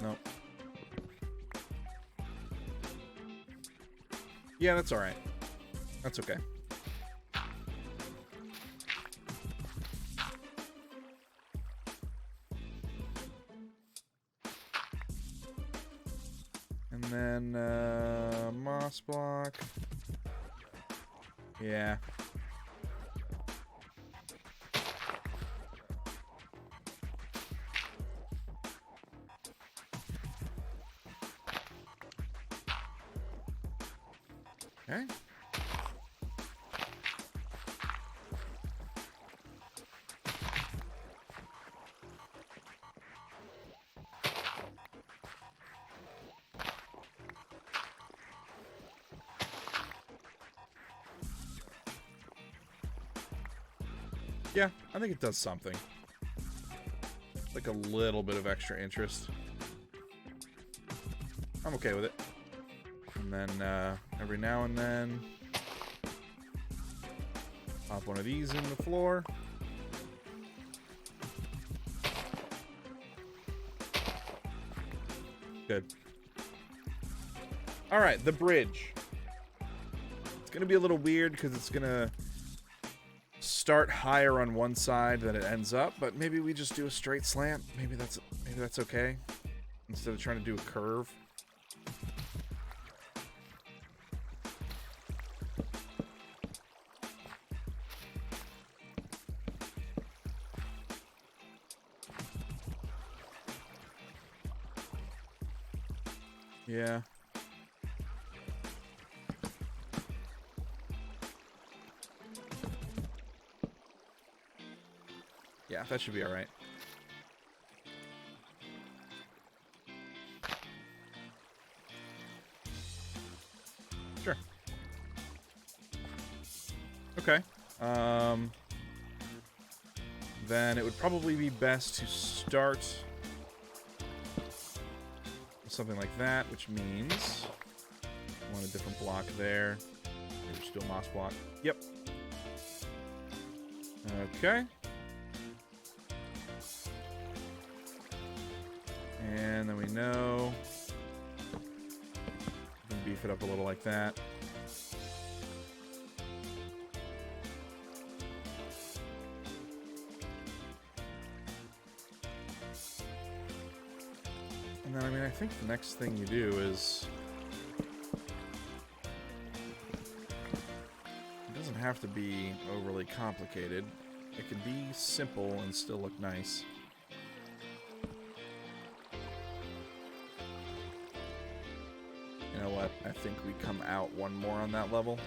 Nope. Yeah, that's alright. That's okay. And then, moss block. Yeah. Okay. Yeah, I think it does something. Like a little bit of extra interest. I'm okay with it. And then, every now and then, pop one of these in the floor. Good. Alright, the bridge. It's gonna be a little weird because it's gonna start higher on one side than it ends up, but maybe we just do a straight slant. Maybe that's okay. Instead of trying to do a curve. Yeah. Yeah, that should be alright. Sure. Okay. Then it would probably be best to start with something like that, which means I want a different block there. Maybe just do a moss block. Yep. Okay. And then we know we can beef it up a little like that. And then, I mean, I think the next thing you do is... It doesn't have to be overly complicated. It can be simple and still look nice. You know what? I think we come out one more on that level.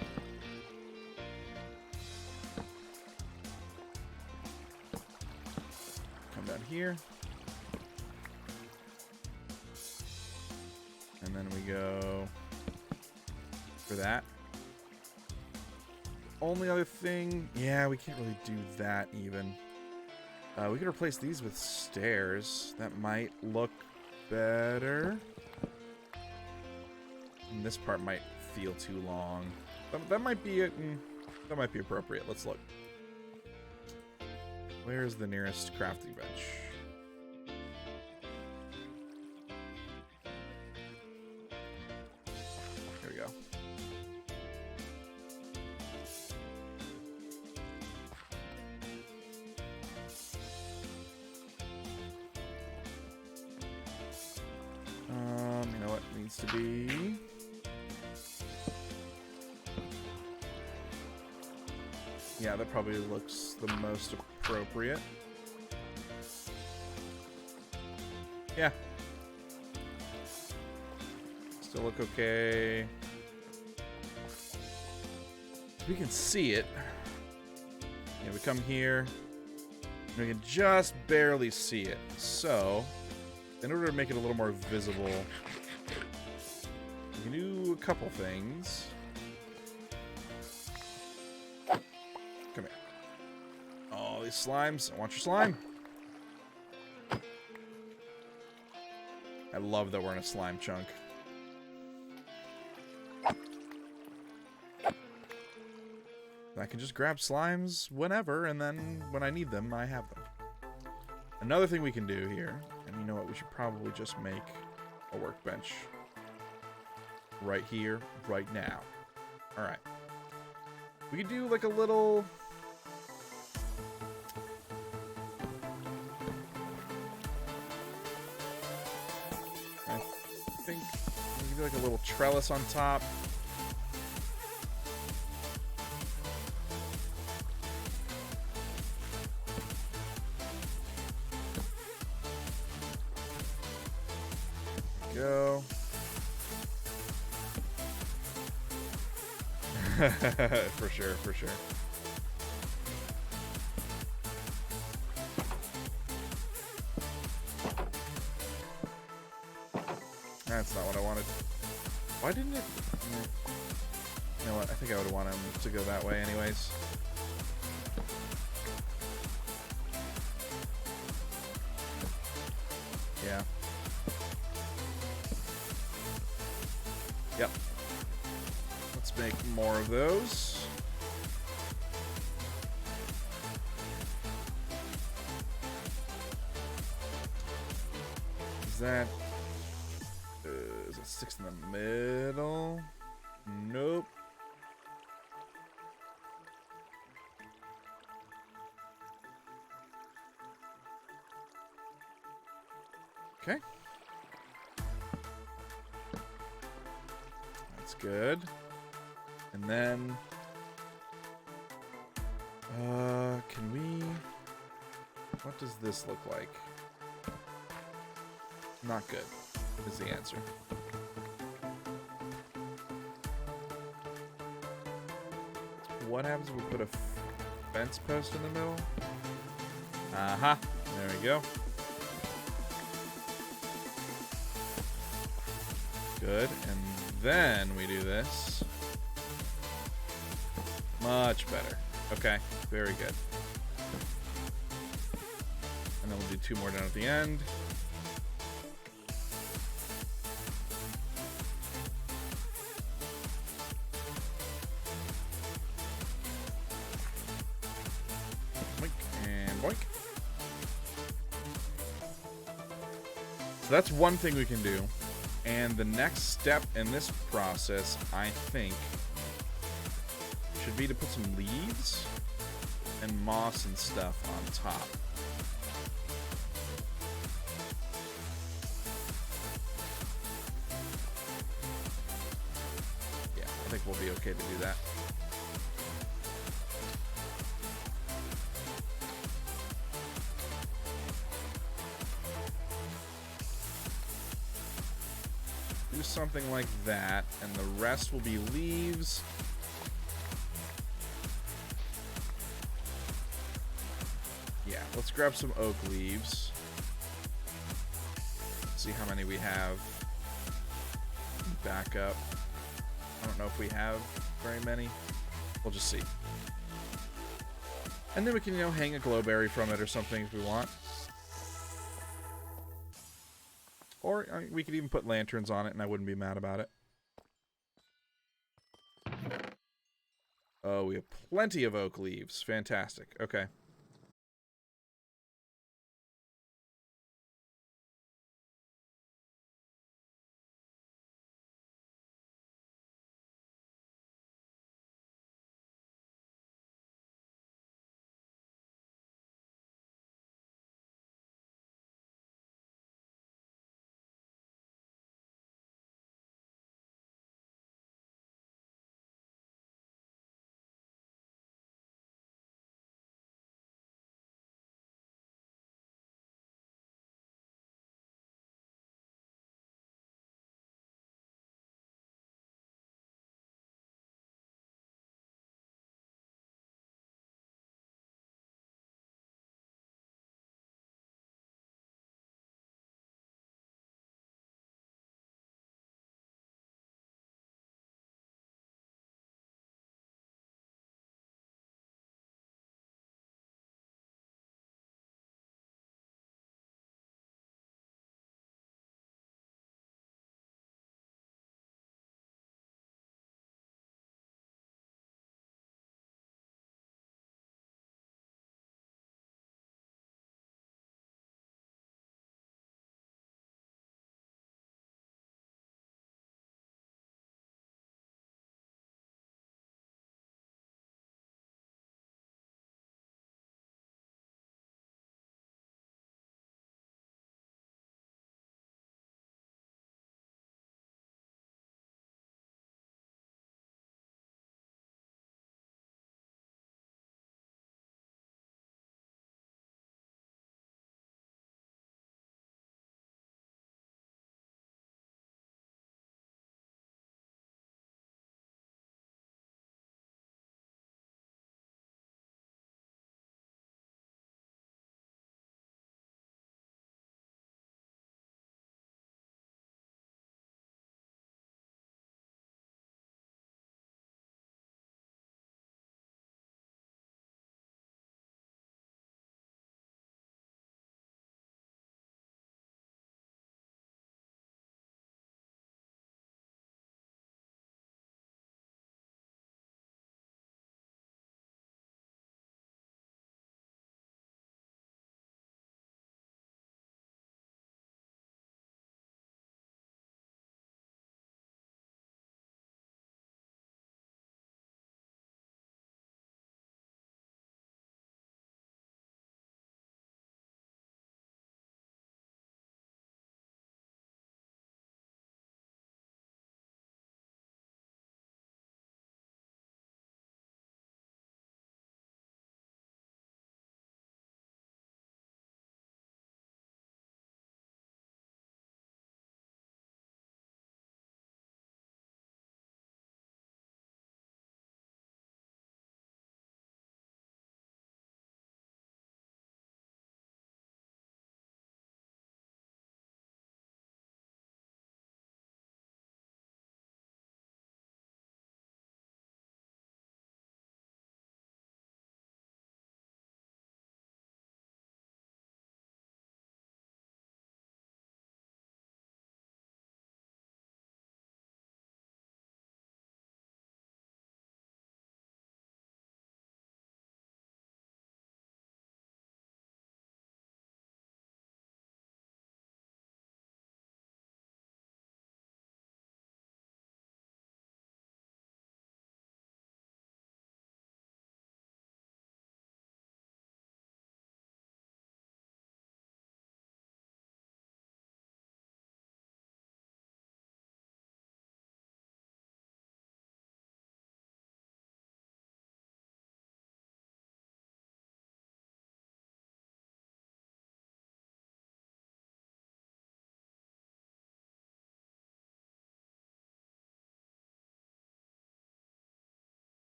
Come down here. And then we go for that. Only other thing... Yeah, we can't really do that even. We could replace these with stairs. That might look better. And this part might feel too long. That might be it. That might be appropriate. Let's look. Where's the nearest crafting bench? There we go. You know what needs to be? Yeah, that probably looks the most appropriate. Yeah. Still look okay. We can see it. Yeah, we come here. And we can just barely see it. So, in order to make it a little more visible, can do a couple things. Come here. Oh, these slimes. I want your slime. I love that we're in a slime chunk. I can just grab slimes whenever, and then when I need them, I have them. Another thing we can do here, and you know what, we should probably just make a workbench. Right here, right now. Alright. We could do like a little... I think we could do like a little trellis on top. Go. For sure, for sure. That's not what I wanted. Why didn't it? You know what? I think I would want him to go that way anyways. Yeah. Yep. Let's make more of those. Is that... is it 6 in the middle? Nope. Okay. That's good. And then... can we... What does this look like? Not good, is the answer. What happens if we put a fence post in the middle? Aha! There we go. Good, and then we do this. Much better. Okay, very good. And then we'll do 2 more down at the end. Boink and boink. So that's one thing we can do. And the next step in this process, I think, should be to put some leaves and moss and stuff on top. Yeah, I think we'll be okay to do that. Do something like that, and the rest will be leaves. Yeah, let's grab some oak leaves. See how many we have. Back up. I don't know if we have very many. We'll just see. And then we can, you know, hang a glowberry from it or something if we want. Or I mean, we could even put lanterns on it and I wouldn't be mad about it. Oh, we have plenty of oak leaves. Fantastic. Okay.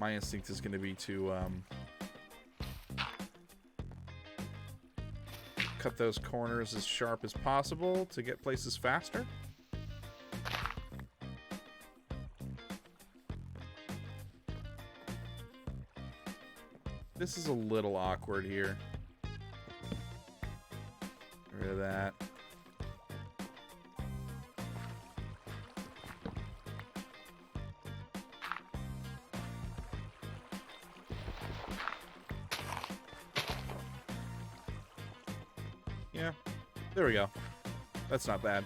My instinct is going to be to cut those corners as sharp as possible to get places faster. This is a little awkward here. Get rid of that. Yeah, there we go. That's not bad.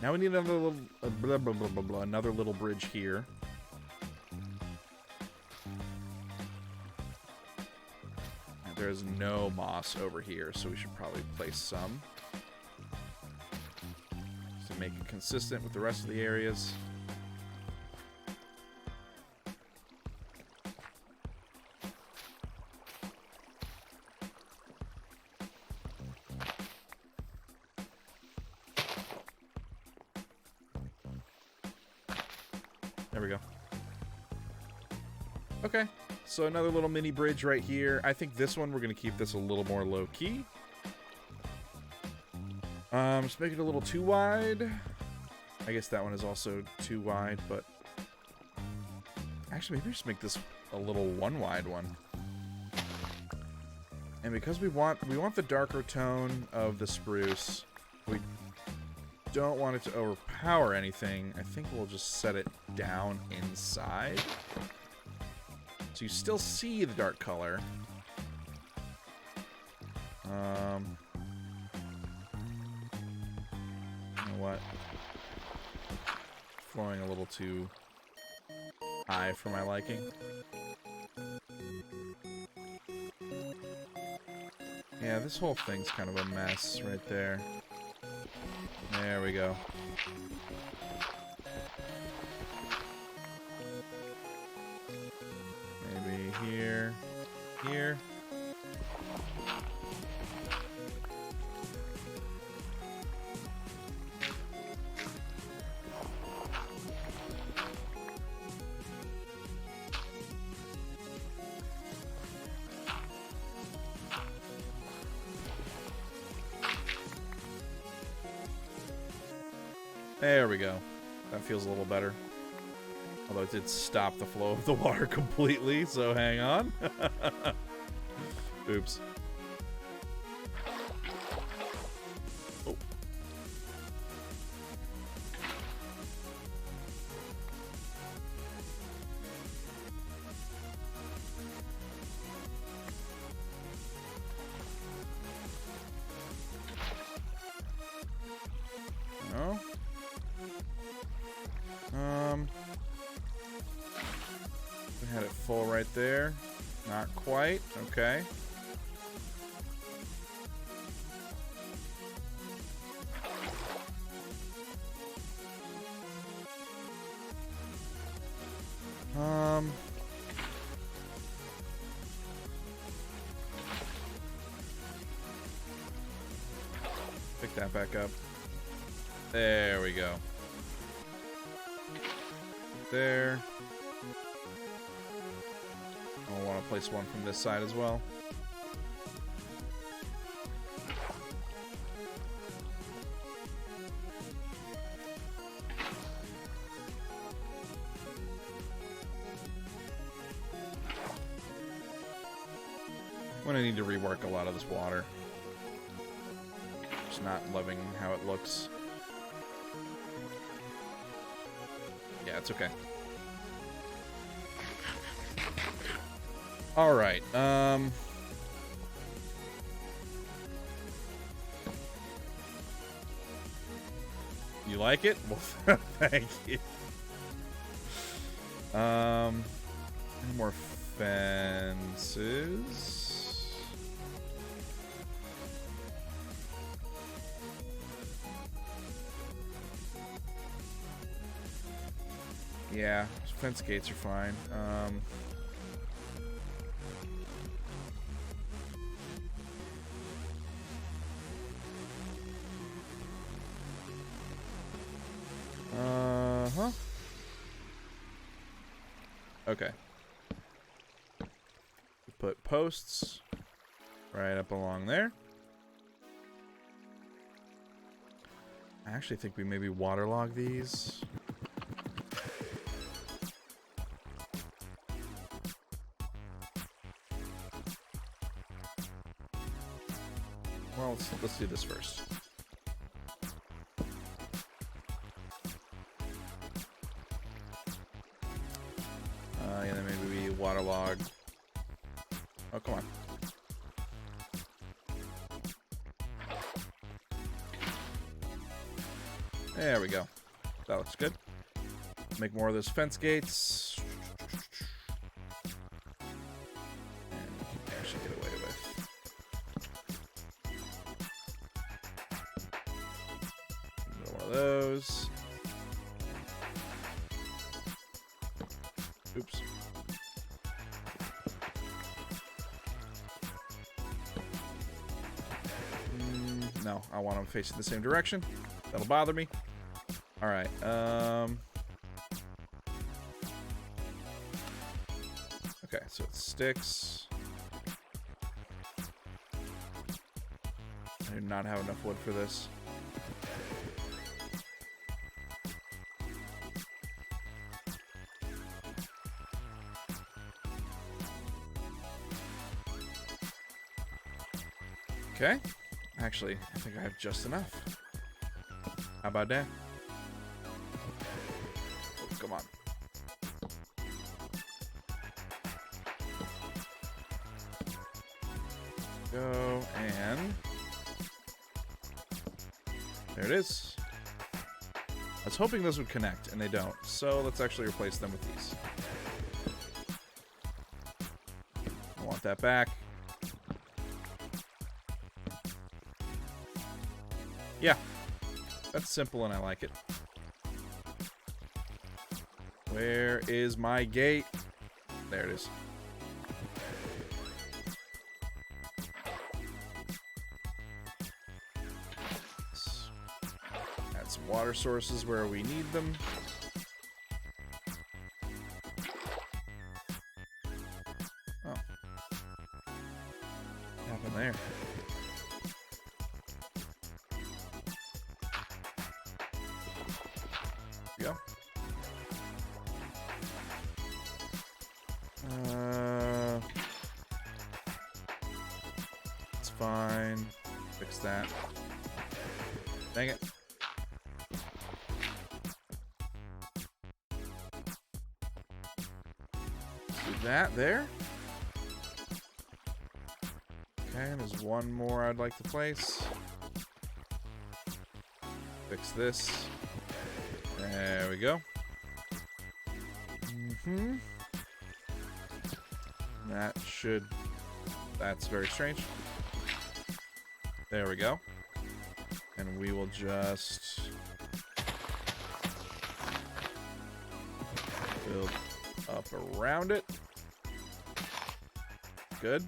Now we need another little, another little bridge here. There's no moss over here, so we should probably place some to make it consistent with the rest of the areas. There we go. Okay. So another little mini bridge right here. I think this one, we're going to keep this a little more low-key. Just make it a little too wide. I guess that one is also too wide, but... Actually, maybe just make this a little one-wide one. And because we want the darker tone of the spruce, we don't want it to overpower anything. I think we'll just set it down inside. So you still see the dark color. You know what? Flowing a little too high for my liking. Yeah, this whole thing's kind of a mess right there. There we go. Here, here. There we go. That feels a little better. Although it did stop the flow of the water completely, so hang on. Oops. Oh. No. We had it full right there. Not quite. Okay. Pick that back up. There we go. There. I'll want to place one from this side as well. I'm gonna need to rework a lot of this water. Just not loving how it looks. Yeah, it's okay. All right. You like it? Well, thank you. Any more fences? Yeah, fence gates are fine. Okay. Put posts right up along there. I actually think we maybe waterlog these. Well, let's do this first. And then maybe we waterlog. Oh, come on. There we go. That looks good. Make more of those fence gates. And we can actually get away with. Another one of those. Oops. No, I want them facing the same direction. That'll bother me. All right. Okay, so it sticks. I do not have enough wood for this. Okay. Actually, I think I have just enough. How about that? Oh, come on. Go, and there it is. I was hoping those would connect, and they don't. So let's actually replace them with these. I want that back. Yeah, that's simple and I like it. Where is my gate? There it is. Let's add some water sources where we need them. Oh. What happened there? Go. It's fine. Fix that. Dang it. Do that there. Okay, there's one more I'd like to place. Fix this. There we go. That should... That's very strange. There we go. And we will just... build up around it. Good.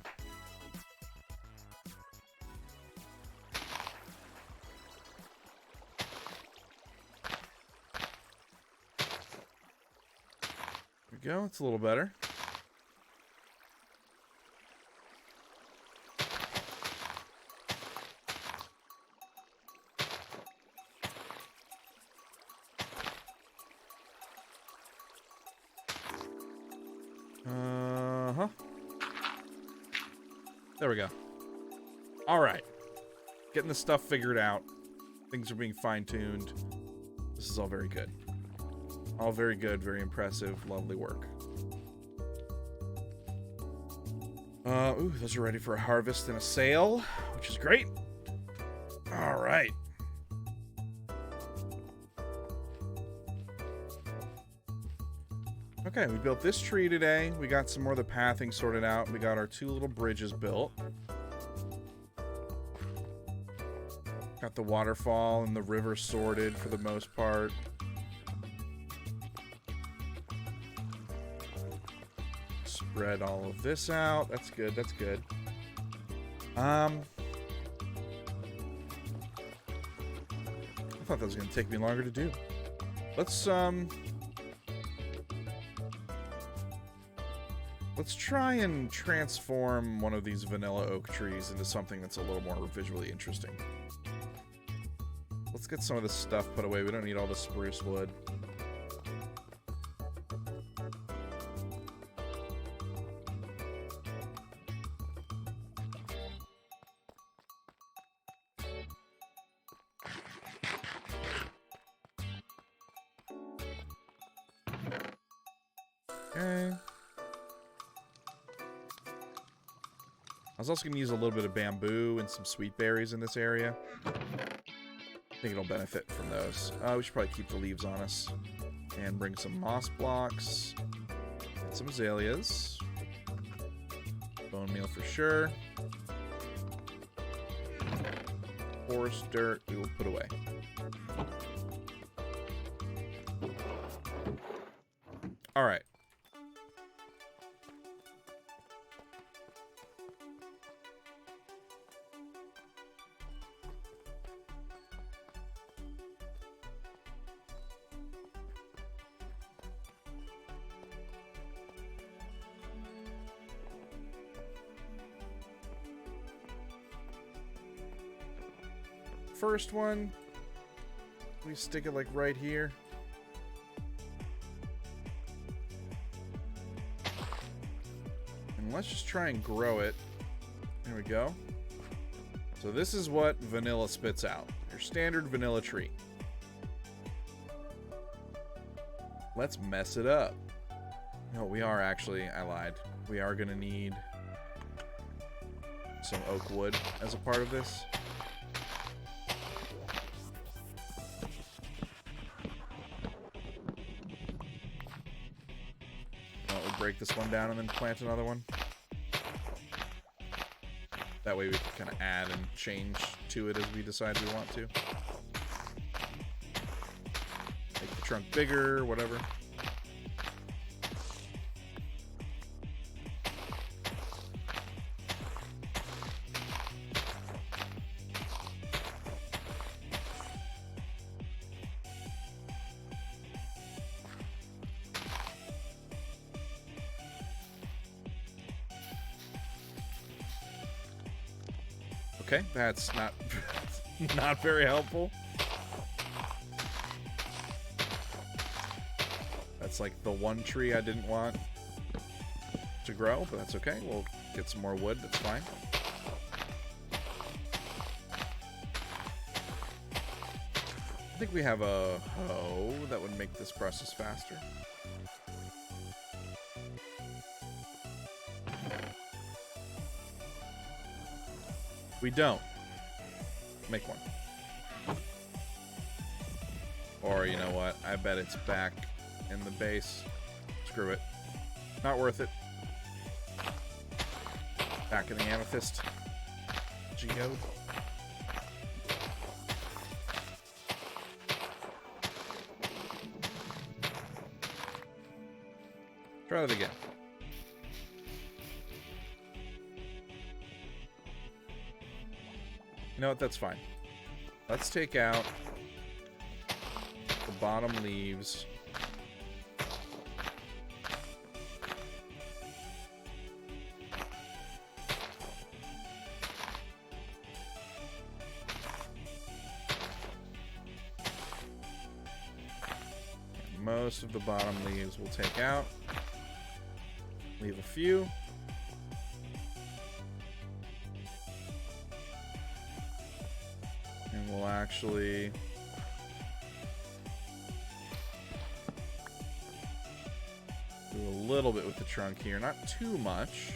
There we go. It's a little better. There we go. All right. Getting the stuff figured out. Things are being fine-tuned. This is all very good. All very good, very impressive, lovely work. Ooh, those are ready for a harvest and a sale, which is great. All right. Okay, we built this tree today. We got some more of the pathing sorted out. We got our 2 little bridges built. Got the waterfall and the river sorted for the most part. Spread all of this out. That's good, that's good. I thought that was gonna take me longer to do. Let's Let's try and transform one of these vanilla oak trees into something that's a little more visually interesting. Let's get some of this stuff put away. We don't need all the spruce wood. Okay. I was also going to use a little bit of bamboo and some sweet berries in this area. I think it'll benefit from those. We should probably keep the leaves on us. And bring some moss blocks. And some azaleas. Bone meal for sure. Forest dirt we will put away. Alright. First one, we stick it like right here. And let's just try and grow it. There we go. So this is what vanilla spits out. Your standard vanilla tree. Let's mess it up. No, we are actually, I lied. We are gonna need some oak wood as a part of this. Break this one down and then plant another one. That way we can kind of add and change to it as we decide we want to. Make the trunk bigger, whatever. Okay, that's not not very helpful. That's like the one tree I didn't want to grow, but that's okay. We'll get some more wood, that's fine. I think we have a hoe that would make this process faster. We don't. Make one. Or, you know what? I bet it's back in the base. Screw it. Not worth it. Back in the amethyst. Geode. Try that again. You know what? That's fine. Let's take out the bottom leaves. Most of the bottom leaves we'll take out. Leave a few. And we'll actually do a little bit with the trunk here, not too much.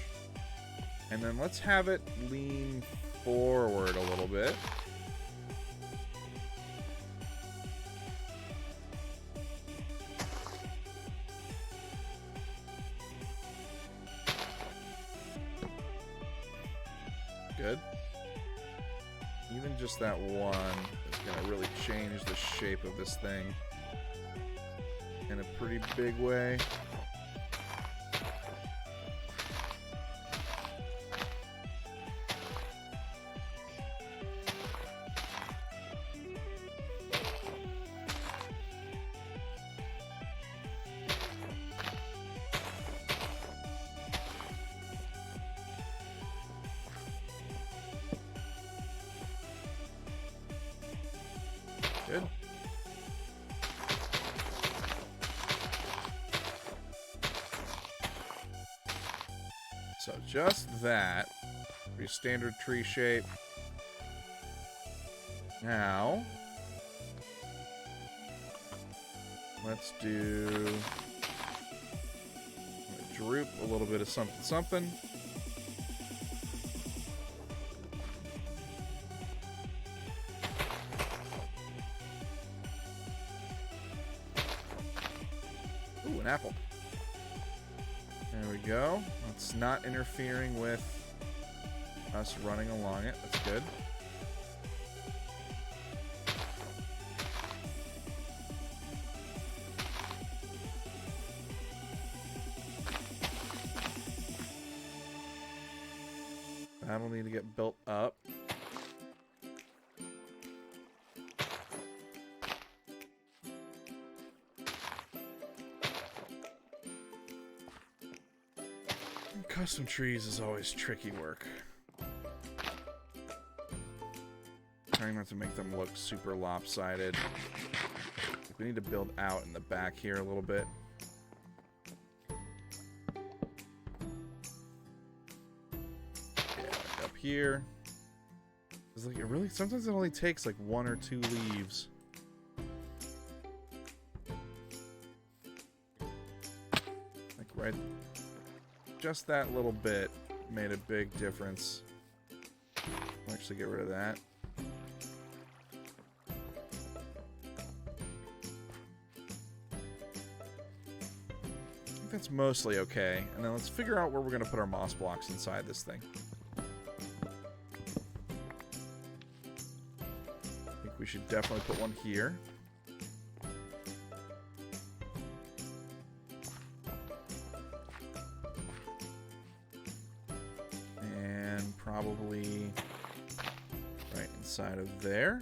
And then let's have it lean forward a little bit. Good. Even just that one is going to really change the shape of this thing in a pretty big way. Good. So just that. Pretty standard tree shape. Now, let's do... droop a little bit of something something. Ooh, an apple. There we go. It's not interfering with us running along it. That's good. That'll need to get built up. Custom trees is always tricky work. Trying not to make them look super lopsided. We need to build out in the back here a little bit. Yeah, like up here. It's like it really sometimes it only takes like 1 or 2 leaves. Like right. Just that little bit made a big difference. I'll actually get rid of that. I think that's mostly okay. And then let's figure out where we're going to put our moss blocks inside this thing. I think we should definitely put one here. Probably right inside of there.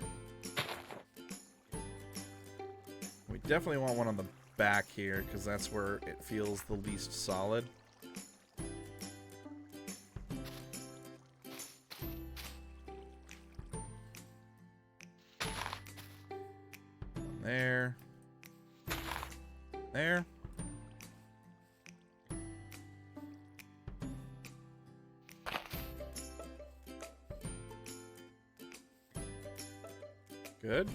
We definitely want one on the back here because that's where it feels the least solid. There. There. Good.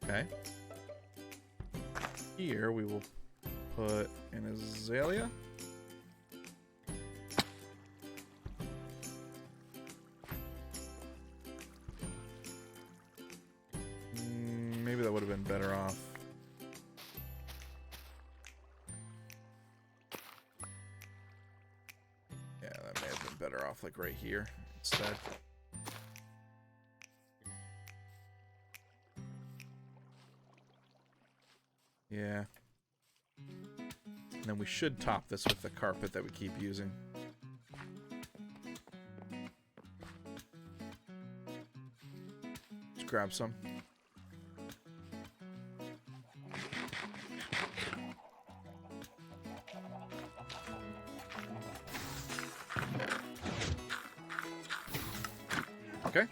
Okay. Here we will put an azalea. Maybe that would have been better off. Yeah, that may have been better off like right here instead. Yeah. And then we should top this with the carpet that we keep using. Let's grab some. Okay.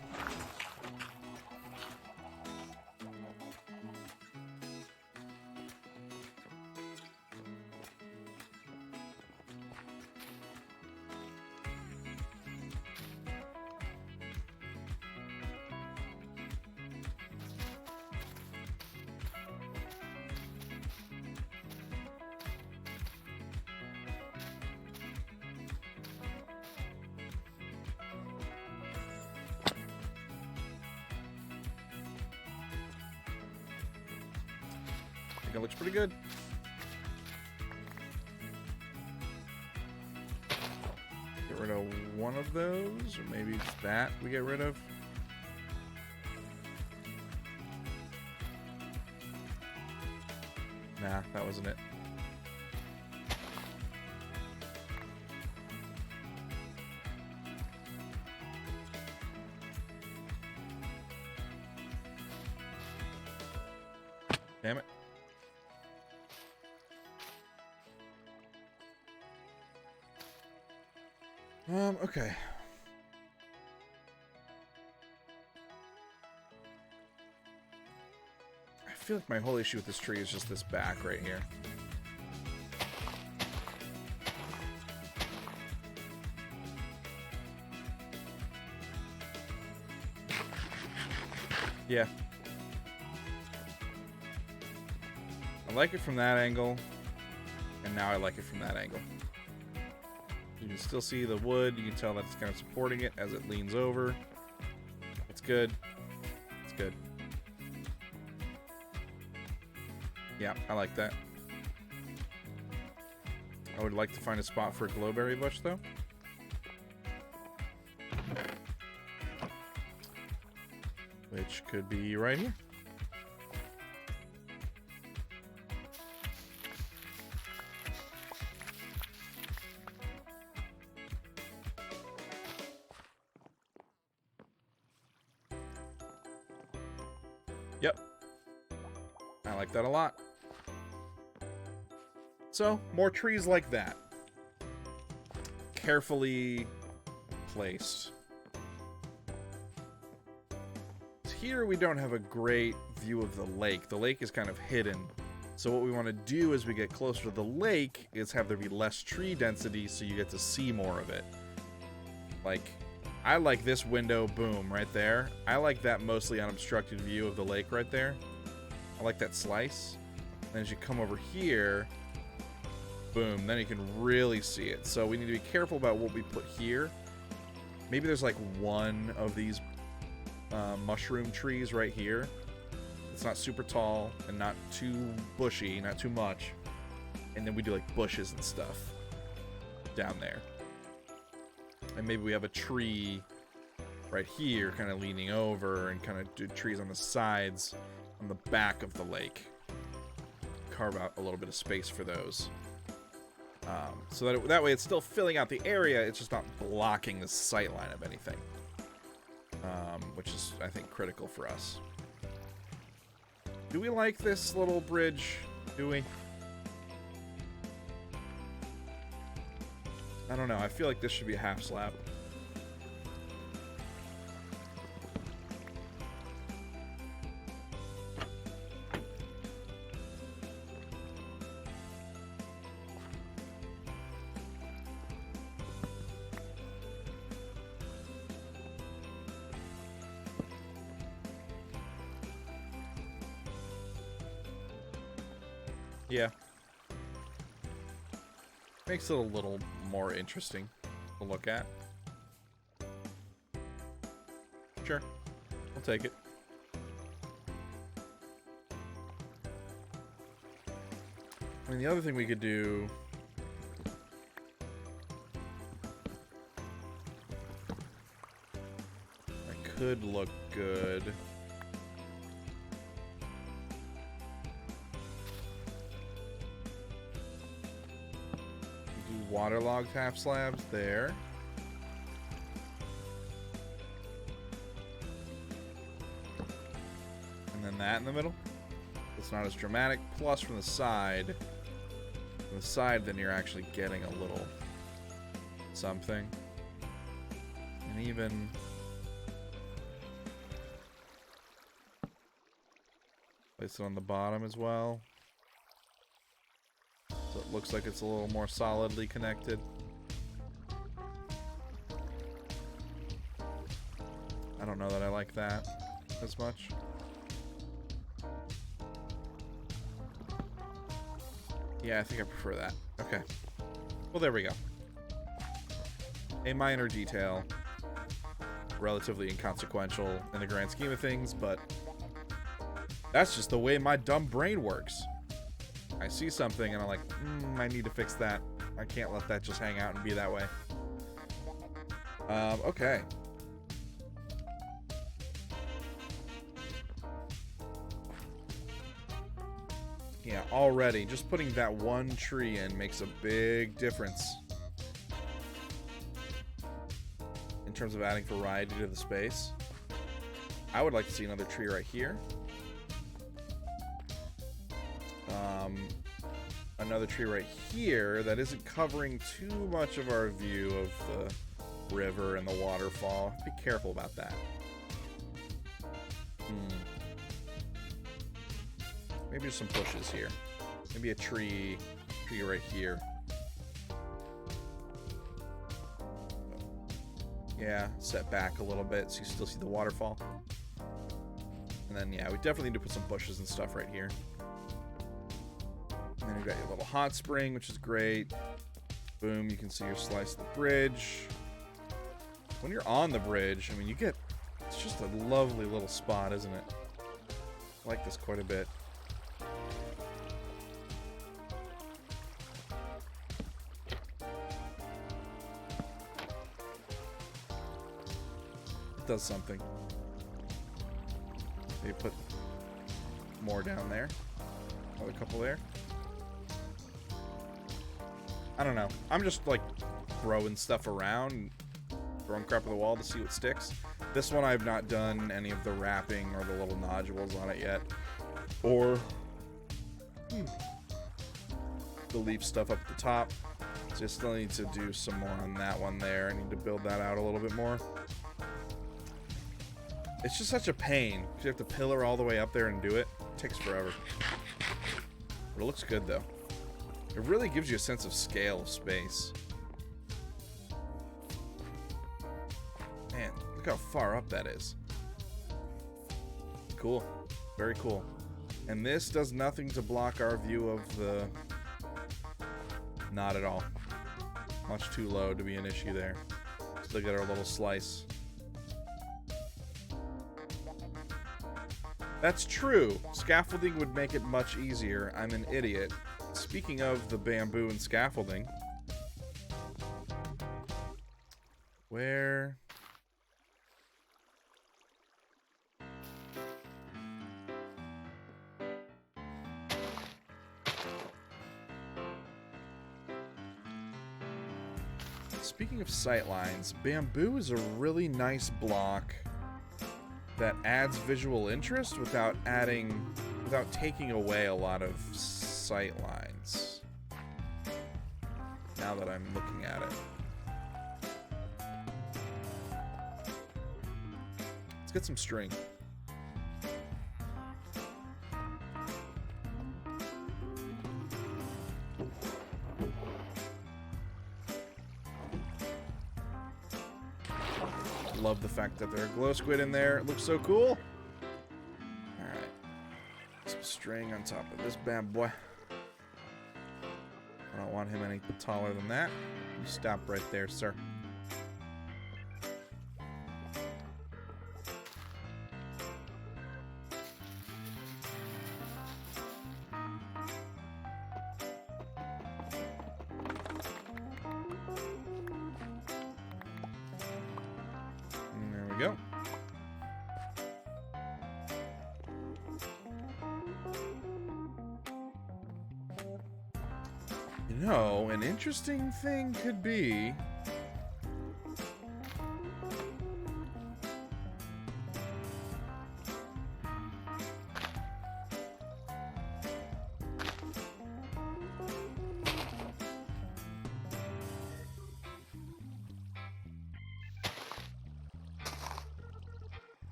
I think it looks pretty good. Get rid of one of those, or maybe it's that we get rid of. Nah, that wasn't it. Damn it. Okay. feel like my whole issue with this tree is just this back right here. Yeah. I like it from that angle, and now I like it from that angle. You can still see the wood. You can tell that it's kind of supporting it as it leans over. It's good. It's good. Yeah, I like that. I would like to find a spot for a glowberry bush, though. Which could be right here. Yep. I like that a lot. So, more trees like that. Carefully placed. Here we don't have a great view of the lake. The lake is kind of hidden. So what we want to do as we get closer to the lake is have there be less tree density so you get to see more of it. Like, I like this window, boom, right there. I like that mostly unobstructed view of the lake right there. I like that slice. And as you come over here, boom, then you can really see it. So we need to be careful about what we put here. Maybe there's like one of these mushroom trees right here. It's not super tall and not too bushy, not too much. And then we do like bushes and stuff down there. And maybe we have a tree right here kind of leaning over, and kind of do trees on the sides on the back of the lake. Carve out a little bit of space for those. So that way it's still filling out the area, it's just not blocking the sight line of anything. Which is, I think, critical for us. Do we like this little bridge? Do we? I don't know. I feel like this should be a half slab. Yeah. Makes it a little more interesting to look at. Sure. I'll take it. I mean, the other thing we could do... that could look good. Waterlogged half slabs there. And then that in the middle. It's not as dramatic. Plus from the side. From the side, then you're actually getting a little something. And even... place it on the bottom as well. So it looks like it's a little more solidly connected. I don't know that I like that as much. Yeah, I think I prefer that. Okay. Well, there we go. A minor detail. Relatively inconsequential in the grand scheme of things, but that's just the way my dumb brain works. I see something and I'm like, I need to fix that. I can't let that just hang out and be that way. Okay. Yeah, already, just putting that one tree in makes a big difference. In terms of adding variety to the space. I would like to see another tree right here. Another tree right here that isn't covering too much of our view of the river and the waterfall. Be careful about that. maybe just some bushes here. Maybe a tree right here. Yeah, set back a little bit so you still see the waterfall. And then, yeah, we definitely need to put some bushes and stuff right here. And then you've got your little hot spring, which is great. Boom, you can see your slice of the bridge. When you're on the bridge, I mean, you get... It's just a lovely little spot, isn't it? I like this quite a bit. It does something. Maybe put more down there. Another couple there. I don't know. I'm just like throwing stuff around, throwing crap at the wall to see what sticks. This one I've not done any of the wrapping or the little nodules on it yet. Or the leaf stuff up at the top. So I still need to do some more on that one there. I need to build that out a little bit more. It's just such a pain. You have to pillar all the way up there and do it. It takes forever. But it looks good though. It really gives you a sense of scale of space. Man, look how far up that is. Cool. Very cool. And this does nothing to block our view of the... Not at all. Much too low to be an issue there. Still got our little slice. That's true. Scaffolding would make it much easier. I'm an idiot. Speaking of the bamboo and scaffolding, where... Speaking of sightlines, bamboo is a really nice block that adds visual interest without taking away a lot of sight lines. Now that I'm looking at it. Let's get some string. Love the fact that there are glow squid in there. It looks so cool. Alright. Some string on top of this bad boy. I don't want him any taller than that. You stop right there, sir. Go. You know, an interesting thing could be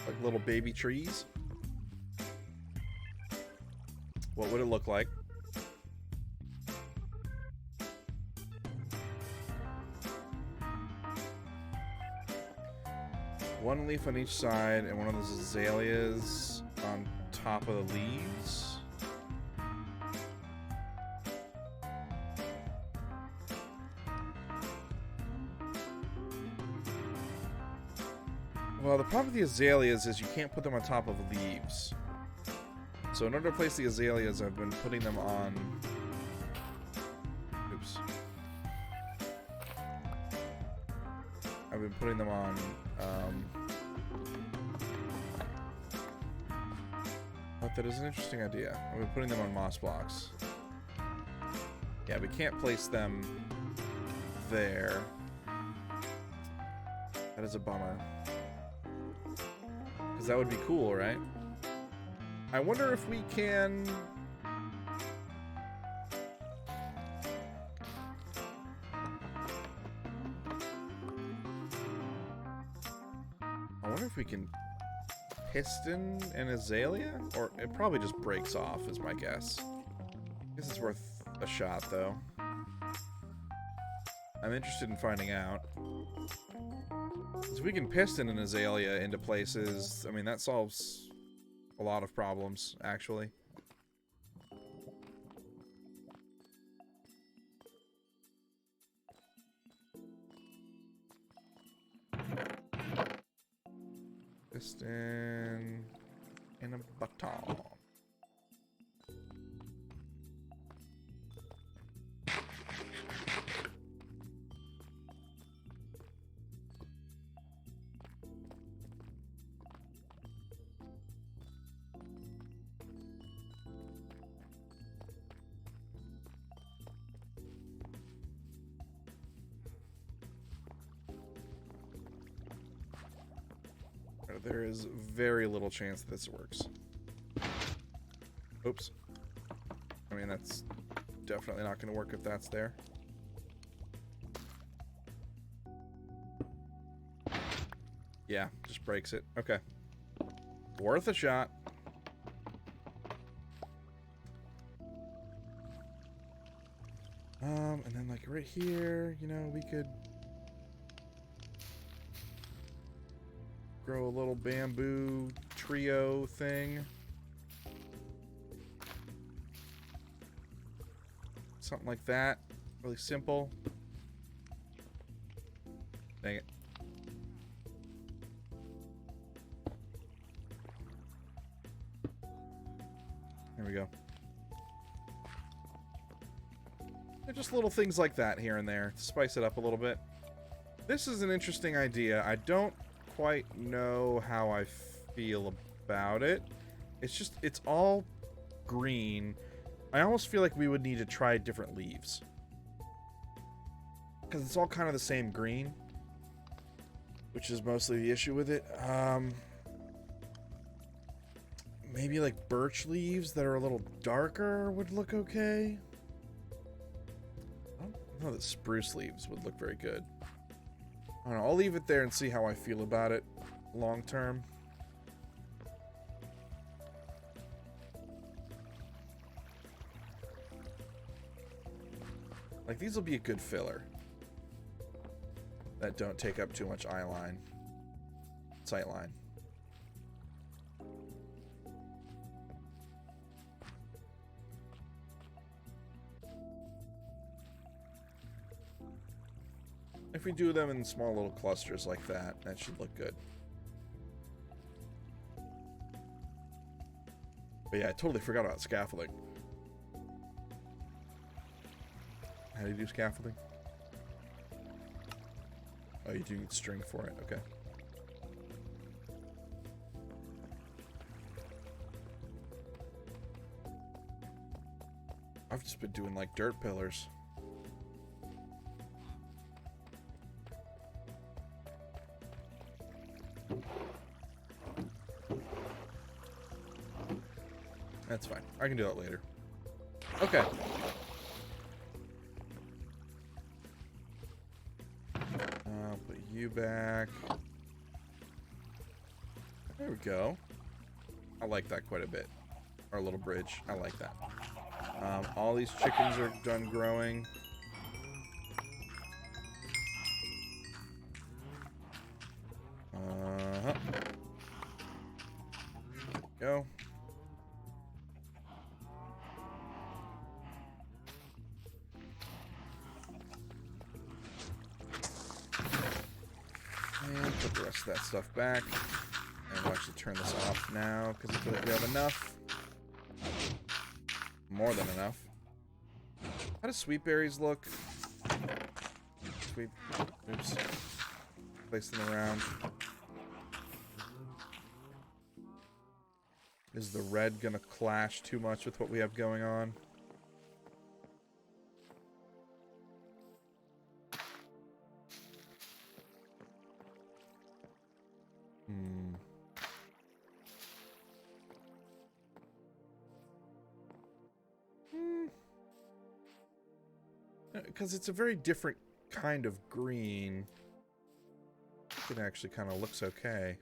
like little baby trees. What would it look like? One leaf on each side and one of those azaleas on top of the leaves. Well, the problem with the azaleas is you can't put them on top of leaves. So in order to place the azaleas, I've been putting them on... Oops. I've been putting them on... But that is an interesting idea. I've been putting them on moss blocks. Yeah, we can't place them there. That is a bummer. Because that would be cool, right? I wonder if we can... I wonder if we can piston an azalea? Or it probably just breaks off, is my guess. I guess it's worth a shot, though. I'm interested in finding out. If we can piston an azalea into places, I mean, that solves a lot of problems, actually. Piston in a baton. There is very little chance that this works. Oops. I mean, that's definitely not going to work if that's there. Yeah, just breaks it. Okay. Worth a shot. And then like right here, you know, we could grow a little bamboo trio thing. Something like that. Really simple. Dang it. There we go. They're just little things like that here and there to spice it up a little bit. This is an interesting idea. I don't quite know how I feel about it. It's just, it's all green. I almost feel like we would need to try different leaves. Because it's all kind of the same green. Which is mostly the issue with it. Maybe like birch leaves that are a little darker would look okay. I don't know that spruce leaves would look very good. I don't know, I'll leave it there and see how I feel about it long term. Like, these will be a good filler. That don't take up too much sight line. If we do them in small little clusters like that, that should look good. But yeah, I totally forgot about scaffolding. How do you do scaffolding? Oh, you do need string for it. Okay. I've just been doing like dirt pillars. That's fine. I can do that later. Okay. I'll put you back. There we go. I like that quite a bit. Our little bridge. I like that. All these chickens are done growing. Go. And put the rest of that stuff back. And we'll actually turn this off now because I feel like we have enough. More than enough. How do sweet berries look? Sweet. Oops. Place them around. Is the red gonna clash too much with what we have going on? Because it's a very different kind of green. It actually kind of looks okay.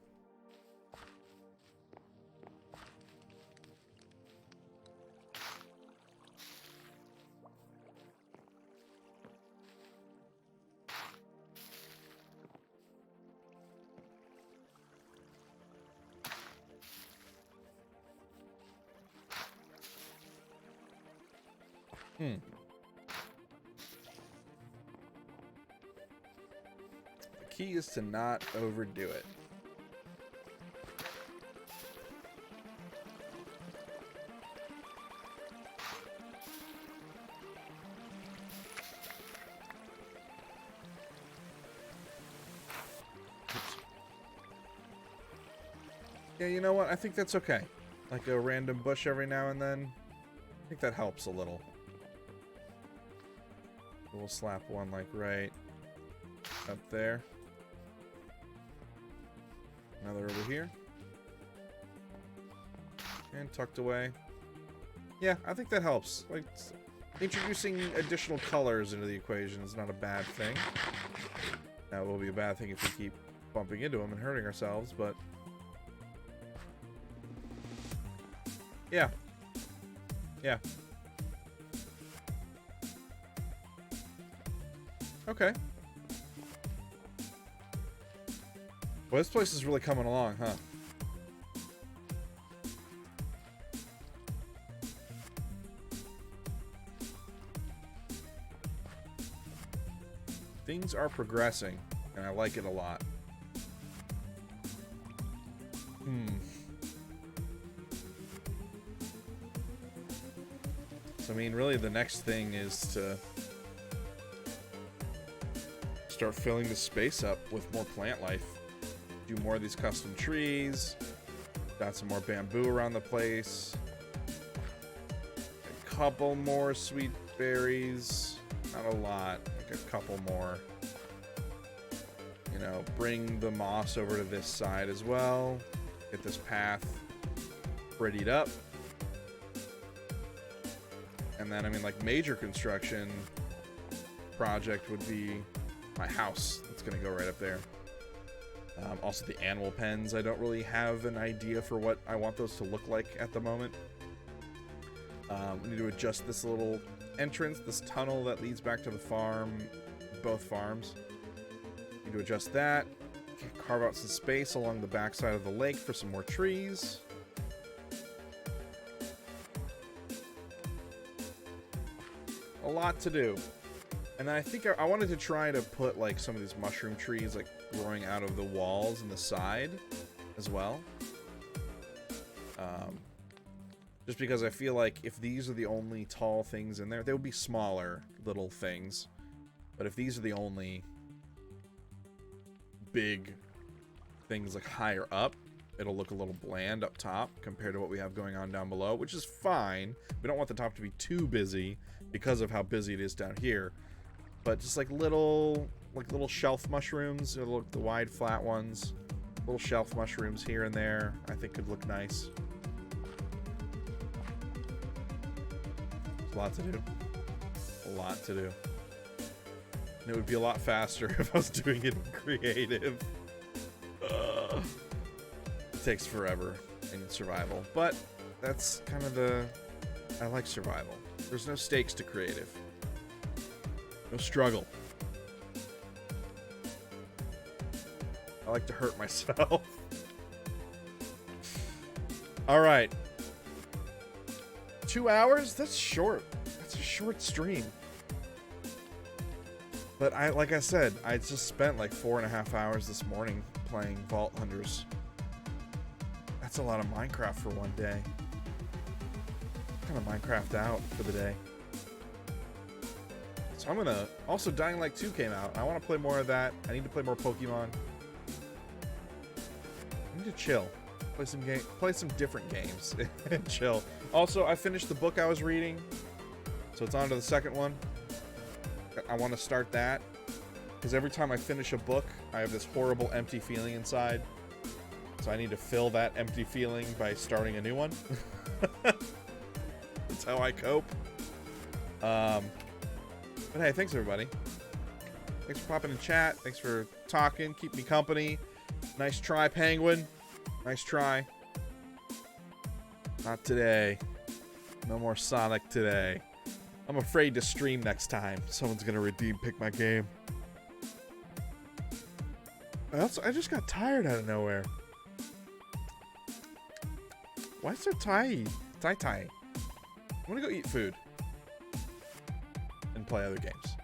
The key is to not overdo it. Yeah, you know what? I think that's okay. Like a random bush every now and then. I think that helps a little. We'll slap one like right up there. Another over here. And tucked away. Yeah, I think that helps. Like, introducing additional colors into the equation is not a bad thing. That will be a bad thing if we keep bumping into them and hurting ourselves, but... yeah. Yeah. Okay. Well, this place is really coming along, huh? Things are progressing, and I like it a lot. So, I mean, really the next thing is to start filling the space up with more plant life. Do more of these custom trees. Got some more bamboo around the place. A couple more sweet berries. Not a lot. Like a couple more. You know, bring the moss over to this side as well. Get this path prettied up. And then, I mean, like, major construction project would be my house. That's going to go right up there. Also, the animal pens. I don't really have an idea for what I want those to look like at the moment. We need to adjust this little entrance, this tunnel that leads back to the farm, both farms. Need to adjust that. Carve out some space along the backside of the lake for some more trees. A lot to do. And I think I wanted to try to put like some of these mushroom trees like growing out of the walls and the side as well. Just because I feel like if these are the only tall things in there, they would be smaller little things. But if these are the only big things like higher up, it'll look a little bland up top compared to what we have going on down below, which is fine. We don't want the top to be too busy because of how busy it is down here. But just like little shelf mushrooms, the wide flat ones, little shelf mushrooms here and there, I think could look nice. There's a lot to do. A lot to do. And it would be a lot faster if I was doing it in creative. It takes forever in survival, but that's kind of I like survival. There's no stakes to creative. No struggle. I like to hurt myself. All right. 2 hours? That's short. That's a short stream. But like I said, I just spent like 4.5 hours this morning playing Vault Hunters. That's a lot of Minecraft for one day. Kind of Minecraft out for the day. So I'm gonna... Also, Dying Light 2 came out. I want to play more of that. I need to play more Pokemon. I need to chill. Play some different games. And chill. Also, I finished the book I was reading. So it's on to the second one. I want to start that. Because every time I finish a book, I have this horrible empty feeling inside. So I need to fill that empty feeling by starting a new one. That's how I cope. But But hey, thanks everybody. Thanks for popping in chat. Thanks for talking. Keep me company. Nice try, Penguin. Nice try. Not today. No more Sonic today. I'm afraid to stream next time. Someone's gonna pick my game. I just got tired out of nowhere. Why is there Tai? I'm gonna go eat food. And play other games.